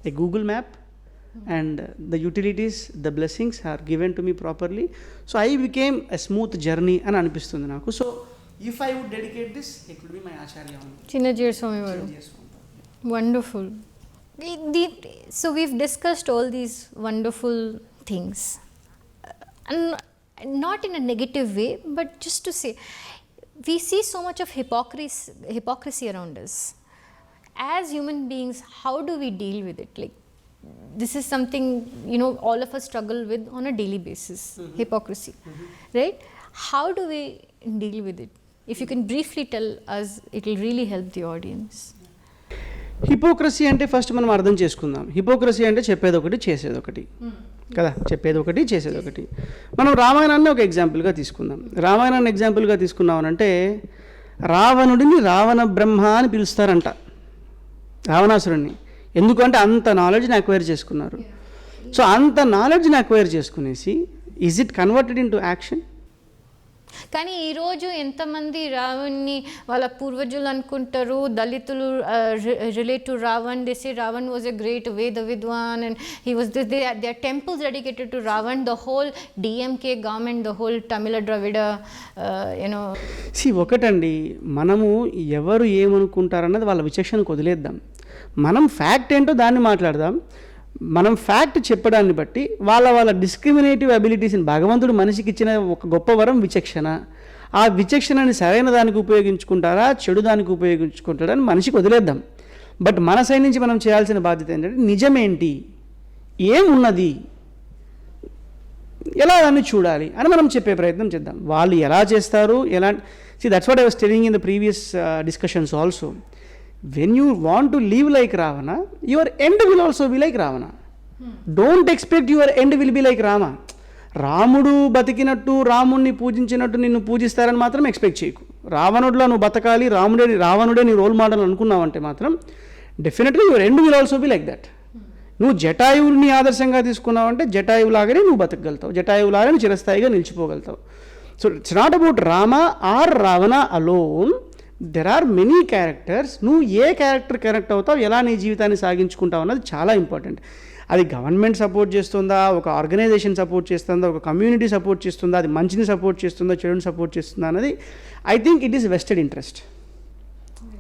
a Google map and the utilities, the blessings are given to me properly. So I became a smooth journey అని అనిపిస్తుంది నాకు. So if I would dedicate this, it would be my acharya. Chinnajiyar Swami Varu. Wonderful. So we've discussed all these wonderful things. And not in a negative way, but just to say, we see so much of hypocrisy around us. As human beings, how do we deal with it? Like, this is something, all of us struggle with on a daily basis, hypocrisy, right? How do we deal with it? If you can briefly tell us, it will really help the audience. Hypocrisy అంటే ఫస్ట్ మనం అర్థం చేసుకుందాం. హిపోక్రసీ అంటే చెప్పేది ఒకటి చేసేది ఒకటి కదా. చెప్పేది ఒకటి చేసేది ఒకటి. మనం రామాయణాన్ని ఒక ఎగ్జాంపుల్గా తీసుకుందాం. రామాయణాన్ని ఎగ్జాంపుల్గా తీసుకున్నామనంటే రావణుడిని రావణ బ్రహ్మ అని పిలుస్తారంట, రావణాసురుడిని. ఎందుకంటే అంత నాలెడ్జ్ని అక్వైర్ చేసుకున్నారు. సో అంత నాలెడ్జ్ని అక్వైర్ చేసుకునేసి is it converted into action? కానీ ఈరోజు ఎంతమంది రావణ్ని వాళ్ళ పూర్వజులు అనుకుంటారు, దళితులు relate to Ravan. They say Ravan was a great Veda vidwan and he was this. They are temples dedicated to Ravan. The whole DMK government, the whole Tamil Dravida ఒకటండి, మనము ఎవరు ఏమనుకుంటారన్నది వాళ్ళ విచక్షణకు వదిలేద్దాం. మనం ఫ్యాక్ట్ ఏంటో దాన్ని మాట్లాడదాం. మనం ఫ్యాక్ట్ చెప్పడాన్ని బట్టి వాళ్ళ డిస్క్రిమినేటివ్ అబిలిటీస్ని భగవంతుడు మనిషికి ఇచ్చిన ఒక గొప్ప వరం విచక్షణ. ఆ విచక్షణని సరైన దానికి ఉపయోగించుకుంటారా చెడు దానికి ఉపయోగించుకుంటారా అని మనిషికి వదిలేద్దాం. బట్ మన సైడ్ నుంచి మనం చేయాల్సిన బాధ్యత ఏంటంటే నిజమేంటి, ఏమున్నది, ఎలా దాన్ని చూడాలి అని మనం చెప్పే ప్రయత్నం చేద్దాం. వాళ్ళు ఎలా చేస్తారు, that's what I was telling in the previous discussions also. When you want to live like Ravana, your end will also be like Ravana. Don't expect your end will be like Rama. రాముడు బతికినట్టు రాముడిని పూజించినట్టు నిన్ను పూజిస్తారని మాత్రం ఎక్స్పెక్ట్ చేయకు. రావణుడిలో నువ్వు బతకాలి, రావణుడే నీ రోల్ మోడల్ అనుకున్నావంటే మాత్రం డెఫినెట్గా your end will also be like that. నువ్వు జటాయువుని ఆదర్శంగా తీసుకున్నావంటే జటాయువులాగానే నువ్వు బతకగలుగుతావు, జటాయువులాగానే చిరస్థాయిగా నిలిచిపోగలుగుతావు. So it's not about Rama or Ravana alone. There are many characters. నువ్వు ఏ క్యారెక్టర్ కనెక్ట్ అవుతావు, ఎలా నీ జీవితాన్ని సాగించుకుంటావు అన్నది చాలా ఇంపార్టెంట్. అది గవర్నమెంట్ సపోర్ట్ చేస్తుందా, ఒక ఆర్గనైజేషన్ సపోర్ట్ చేస్తుందా, ఒక కమ్యూనిటీ సపోర్ట్ చేస్తుందా, అది మంచిని సపోర్ట్ చేస్తుందా, చెడుని సపోర్ట్ చేస్తుందా అన్నది I think it is vested interest.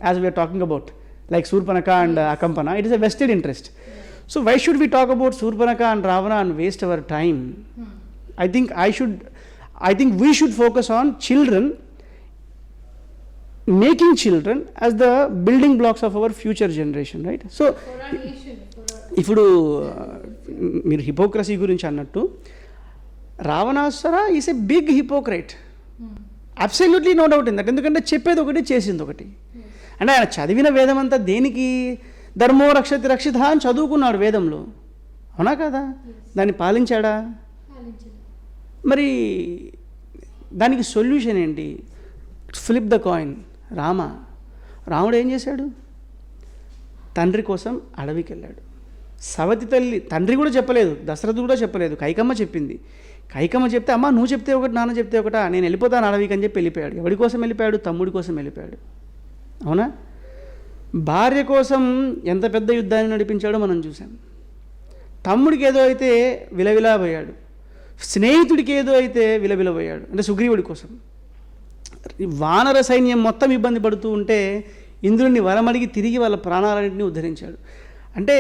As we're talking about like Surpanakha and Akampana, it is a vested interest. So why should we talk about Surpanaka and Ravana and waste our time? I think we should focus on children, making children as the building blocks of our future generation, right? So ఇప్పుడు మీరు హిపోక్రసీ గురించి అన్నట్టు Ravanasura is a big hypocrite, absolutely no doubt in that. ఎందుకంటే చెప్పేది ఒకటి చేసింది ఒకటి. అంటే ఆయన చదివిన వేదం అంతా దేనికి? ధర్మో రక్షతి రక్షిత అని చదువుకున్నాడు వేదంలో, అవునా కదా? దాన్ని పాలించాడా? మరి దానికి సొల్యూషన్ ఏంటి? Flip the coin. రాముడు ఏం చేశాడు? తండ్రి కోసం అడవికి వెళ్ళాడు. సవతి తల్లి, తండ్రి కూడా చెప్పలేదు, దశరథుడు కూడా చెప్పలేదు, కైకమ్మ చెప్పింది. కైకమ్మ చెప్తే అమ్మ నువ్వు చెప్తే ఒకటి, నాన్న చెప్తే ఒకటా, నేను వెళ్ళిపోతాను అడవికి అని చెప్పి వెళ్ళిపోయాడు. ఎవడి కోసం వెళ్ళిపోయాడు? తమ్ముడి కోసం వెళ్ళిపోయాడు, అవునా? భార్య కోసం ఎంత పెద్ద యుద్ధాన్ని నడిపించాడో మనం చూసాం. తమ్ముడికి ఏదో అయితే విలవిలాపోయాడు, స్నేహితుడికి ఏదో అయితే విలవిలబోయాడు, అంటే సుగ్రీవుడి కోసం. వానర సైన్యం మొత్తం ఇబ్బంది పడుతూ ఉంటే ఇంద్రుడిని వరమడిగి తిరిగి వాళ్ళ ప్రాణాలన్నింటినీ ఉద్ధరించాడు. అంటే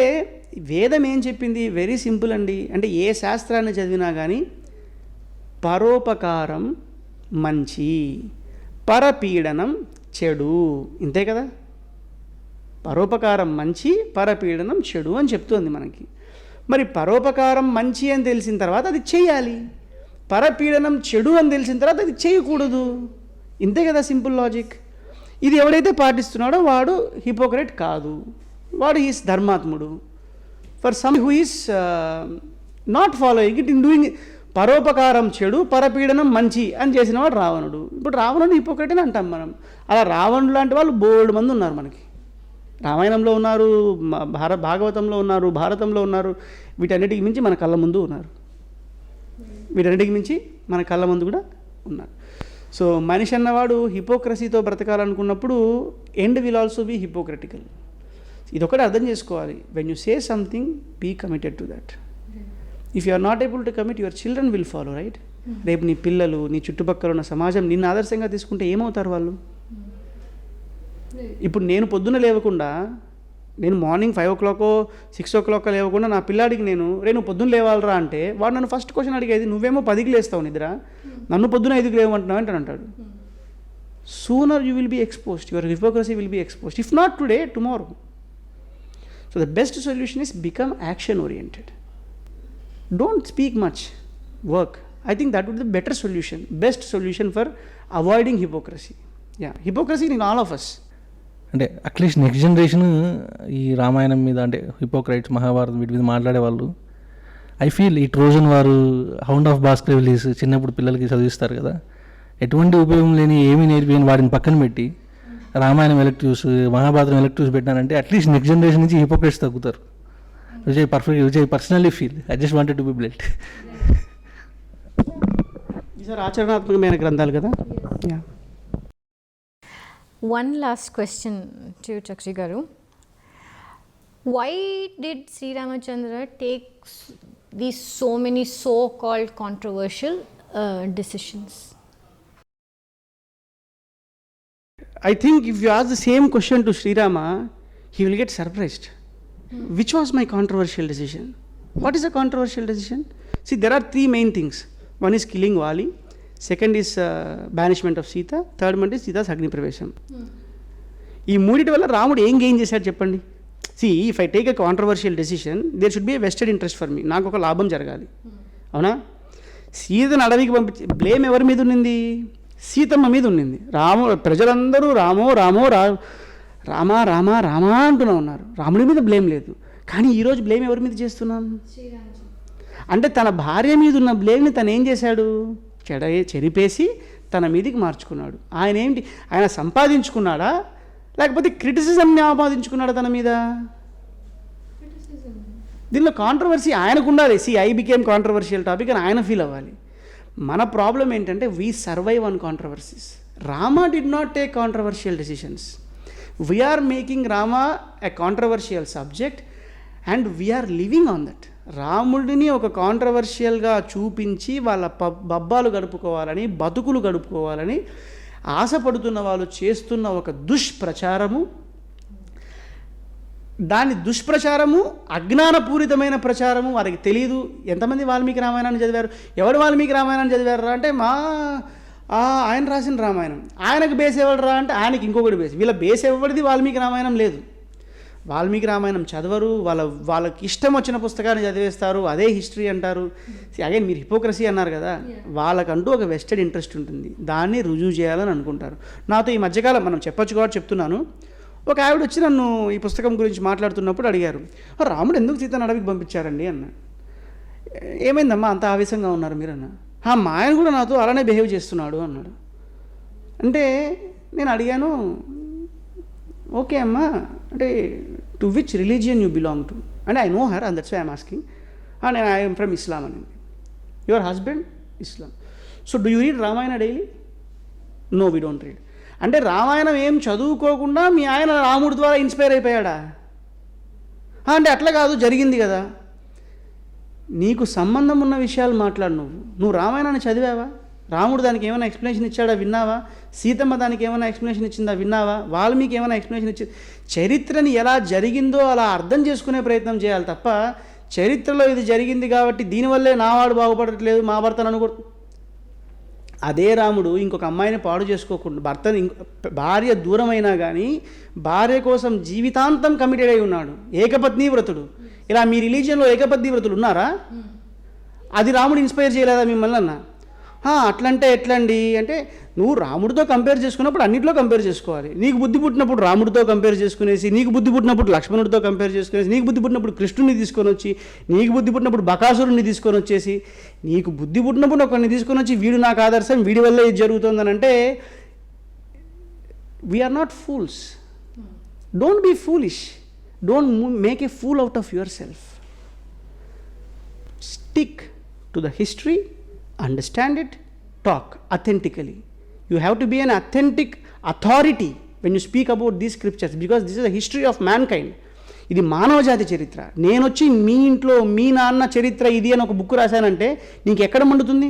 వేదం ఏం చెప్పింది? వెరీ సింపుల్ అండి. అంటే ఏ శాస్త్రాన్ని చదివినా కానీ పరోపకారం మంచి, పరపీడనం చెడు, ఇంతే కదా? పరోపకారం మంచి, పరపీడనం చెడు అని చెప్తోంది మనకి. మరి పరోపకారం మంచి అని తెలిసిన తర్వాత అది చేయాలి, పరపీడనం చెడు అని తెలిసిన తర్వాత అది చేయకూడదు, ఇంతే కదా? Simple logic. ఇది ఎవడైతే పాటిస్తున్నాడో వాడు హిపోక్రైట్ కాదు, వాడు ఈస్ ధర్మాత్ముడు. For some who is not following it in doing, పరోపకారం చెడు, పరపీడనం మంచి అని చేసిన వాడు రావణుడు. ఇప్పుడు రావణుడు హిపోక్రైట్ అని అంటాం మనం. అలా రావణుడు లాంటి వాళ్ళు బోల్డ్ మంది ఉన్నారు మనకి. రామాయణంలో ఉన్నారు, భాగవతంలో ఉన్నారు, భారతంలో ఉన్నారు, వీటన్నిటికి మించి మన కళ్ళ ముందు ఉన్నారు, వీటన్నిటికి మించి మన కళ్ళ ముందు కూడా ఉన్నారు. సో మనిషి అన్నవాడు హిపోక్రసీతో బ్రతకాలనుకున్నప్పుడు end will also be hypocritical. ఇదొకటి అర్థం చేసుకోవాలి. When you say something, be committed to that. If you are not able to commit, your children will follow, right? రేపు నీ పిల్లలు, నీ చుట్టుపక్కల ఉన్న సమాజం నిన్ను ఆదర్శంగా తీసుకుంటే ఏమవుతారు వాళ్ళు? ఇప్పుడు నేను పొద్దున్న లేవకుండా, నేను మార్నింగ్ 5 o'clock 6 o'clock లేవకుండా నా పిల్లాడికి నువ్వు పొద్దున్న లేవాలరా అంటే వాడు నన్ను ఫస్ట్ క్వశ్చన్ అడిగేది, నువ్వేమో 10కి లేస్తావు నిద్ర, నన్ను పొద్దున 5కి లేవమంటున్నావు అంటే అంటాడు. Sooner you will be exposed, your hypocrisy will be exposed, if not today, tomorrow. So the best solution is become action oriented. Don't speak much, work. I think that would be the better solution, best solution for avoiding hypocrisy. Yeah, hypocrisy in all of us. అంటే అట్లీస్ట్ నెక్స్ట్ జనరేషన్ ఈ రామాయణం మీద, అంటే హిపోక్రైట్స్, మహాభారతం వీటి మీద మాట్లాడేవాళ్ళు, ఐ ఫీల్ ఈ ట్రోజన్ వారు, హౌండ్ ఆఫ్ బాస్కర్విలీస్ చిన్నప్పుడు పిల్లలకి చదివిస్తారు కదా, ఎటువంటి ఉపయోగం లేని ఏమీ నేర్పిని వాటిని పక్కన పెట్టి రామాయణం ఎలక్టివ్స్, మహాభారతం ఎలక్టివ్స్ పెట్టినారంటే అట్లీస్ట్ నెక్స్ట్ జనరేషన్ నుంచి హిపోక్రైట్స్ తగ్గుతారు. Vijay personally feel, I just wanted to be bled. ఈసారి ఆచరణాత్మకమైన గ్రంథాలు కదా. Yeah. One last question to Chakshi Garu. Why did Sri Ramachandra take these so many so-called controversial decisions? I think if you ask the same question to Sri Rama, he will get surprised. Which was my controversial decision? What is a controversial decision? See, there are 3 main things. One is killing Vali, second is banishment of Sita, third one is Sita's Agni Pravesham. ఈ మూడిటి వల్ల రాముడు ఏం గెయిన్ చేశాడు చెప్పండి? See, if I take a controversial decision, there should be a vested interest for me, నాకు ఒక లాభం జరగాలి, అవునా? సీతను అడవికి పంపించి బ్లేమ్ ఎవరి మీద ఉన్నింది? సీతమ్మ మీద ఉన్నింది. ప్రజలందరూ రామో రామా అంటూనే ఉన్నారు, రాముడి మీద బ్లేమ్ లేదు. కానీ ఈరోజు బ్లేమ్ ఎవరి మీద చేస్తున్నాం? అంటే తన భార్య మీద ఉన్న బ్లేమ్ని తను ఏం చేశాడు? చెరిపేసి తన మీదికి మార్చుకున్నాడు. ఆయన సంపాదించుకున్నాడా, లేకపోతే క్రిటిసిజంని ఆపాదించుకున్నాడా తన మీద? దీనిలో కాంట్రవర్సీ ఆయనకు ఉండాలి. ఐ బికేమ్ కాంట్రవర్షియల్ టాపిక్ అని ఆయన ఫీల్ అవ్వాలి. మన ప్రాబ్లం ఏంటంటే we survive on controversies. Rama did not take controversial decisions. We are making Rama a controversial subject and we are living on that. రాముడిని ఒక కాంట్రవర్షియల్గా చూపించి వాళ్ళ బబ్బాలు గడుపుకోవాలని, బతుకులు గడుపుకోవాలని ఆశపడుతున్న వాళ్ళు చేస్తున్న ఒక దుష్ప్రచారము దాని దుష్ప్రచారము, అజ్ఞానపూరితమైన ప్రచారము వారికి తెలియదు. ఎంతమంది వాల్మీకి రామాయణాన్ని చదివారు? ఎవరు వాల్మీకి రామాయణాన్ని చదివారు అంటే ఆయన రాసిన రామాయణం. ఆయనకు బేస్ ఎవడరా అంటే ఆయనకి ఇంకొకటి బేస్. వీళ్ళ బేస్ ఎవరిది? వాల్మీకి రామాయణం లేదు. వాల్మీకి రామాయణం చదవరు. వాళ్ళకి ఇష్టం వచ్చిన పుస్తకాన్ని చదివేస్తారు, అదే హిస్టరీ అంటారు. అగైన్ మీరు హిపోక్రసీ అన్నారు కదా, వాళ్ళకంటూ ఒక వెస్టెడ్ ఇంట్రెస్ట్ ఉంటుంది, దాన్ని రుజువు చేయాలని అనుకుంటారు. నాతో ఈ మధ్యకాలం మనం చెప్పొచ్చు కాబట్టి చెప్తున్నాను, ఒక ఆవిడ వచ్చి నన్ను ఈ పుస్తకం గురించి మాట్లాడుతున్నప్పుడు అడిగారు, రాముడు ఎందుకు సీతను అడవికి పంపించారండి అన్న. ఏమైందమ్మా అంత ఆవేశంగా ఉన్నారు మీరు అన్న. మా ఆయన కూడా నాతో అలానే బిహేవ్ చేస్తున్నాడు అన్నాడు. అంటే నేను అడిగాను, ఓకే అమ్మా, అంటే to which religion you belong to? అంటే I know her and that's why I'm asking. And I'm from Islam అనింది. Your husband Islam. So do you read Ramayana daily? No, we don't read. అంటే రామాయణం ఏం చదువుకోకుండా మీ ఆయన రాముడి ద్వారా ఇన్స్పైర్ అయిపోయాడా అంటే? అట్లా కాదు, జరిగింది కదా. నీకు సంబంధం ఉన్న విషయాలు మాట్లాడు. నువ్వు రామాయణాన్ని చదివావా? రాముడు దానికి ఏమైనా ఎక్స్ప్లెనేషన్ ఇచ్చాడా విన్నావా? సీతమ్మ దానికి ఏమైనా ఎక్స్ప్లెనేషన్ ఇచ్చిందా విన్నావా? వాల్మీకి ఏమైనా ఎక్స్ప్లెనేషన్ ఇచ్చింది? చరిత్రని ఎలా జరిగిందో అలా అర్థం చేసుకునే ప్రయత్నం చేయాలి తప్ప, చరిత్రలో ఇది జరిగింది కాబట్టి దీనివల్లే నావాడు బాగుపడట్లేదు, మా భర్తను అనుకో. అదే రాముడు ఇంకొక అమ్మాయిని పాడు చేసుకోకుండా, భర్తని భార్య దూరమైనా కానీ భార్య కోసం జీవితాంతం కమిటెడ్ అయి ఉన్నాడు. ఏకపత్ని వ్రతుడు. ఇలా మీ రిలీజియన్లో ఏకపత్ని వ్రతులు ఉన్నారా? అది రాముడు ఇన్స్పైర్ చేయలేదా మిమ్మల్ని అన్న? అట్లంటే ఎట్లండి అంటే, నువ్వు రాముడితో కంపేర్ చేసుకున్నప్పుడు అన్నింటిలో కంపేర్ చేసుకోవాలి. నీకు బుద్ధి పుట్టినప్పుడు రాముడితో కంపేర్ చేసుకునేసి, నీకు బుద్ధి పుట్టినప్పుడు లక్ష్మణుడితో కంపేర్ చేసుకునేసి, నీకు బుద్ధి పుట్టినప్పుడు కృష్ణుని తీసుకొని వచ్చి, నీకు బుద్ధి పుట్టినప్పుడు బకాసురుని తీసుకొని వచ్చేసి, నీకు బుద్ధి పుట్టినప్పుడు ఒకరిని తీసుకొని వచ్చి వీడు నాకు ఆదర్శం, వీడి వల్ల ఇది జరుగుతుందని అంటే, we are not fools. Don't be foolish. Don't make a fool out of your self. Stick to the history, understand it, talk authentically. You have to be an authentic authority when you speak about these scriptures, because this is the history of mankind. ఇది మానవజాతి చరిత్ర. నేను వచ్చి మీ ఇంట్లో మీ నాన్న చరిత్ర ఇది అని ఒక బుక్ రాశానంటే నీకు ఎక్కడ మండుతుంది?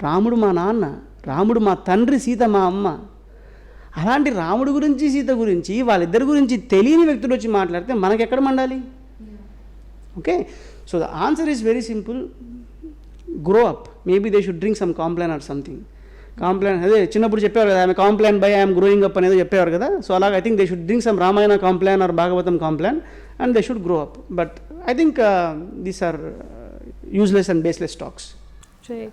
రాముడు మా నాన్న, రాముడు మా తండ్రి, సీత మా అమ్మ. అలాంటి రాముడు గురించి సీత గురించి వాళ్ళిద్దరి గురించి తెలియని వ్యక్తులు వచ్చి మాట్లాడితే మనకు ఎక్కడ మండాలి? Okay, so the answer is very simple. Grow up. Maybe they should drink some Complan or something. Complan అదే చిన్నప్పుడు చెప్పేవారు కదా, ఆమె Complan by I'm growing up అనేది చెప్పేవారు కదా. సో అలాగే I think they should drink some Ramayana Complan or Bhagavatam Complan and they should grow up. But I think these are useless and baseless talks. Right.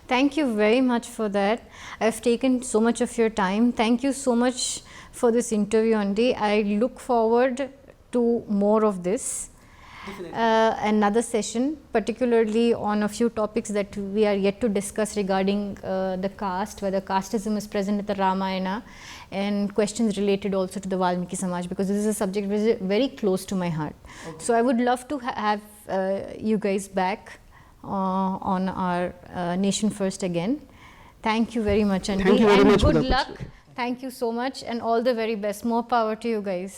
Thank you very much for that. I've taken so much of your time. Thank you so much for this interview, Andy. I look forward to more of this. Another session, particularly on a few topics that we are yet to discuss regarding the caste, whether casteism is present in the Ramayana, and questions related also to the Valmiki Samaj, because this is a subject which is very close to my heart. Okay. So I would love to have you guys back on our Nation First again. Thank you very much, Andy. Thank you very much. Good luck. Thank you so much, and all the very best. More power to you guys.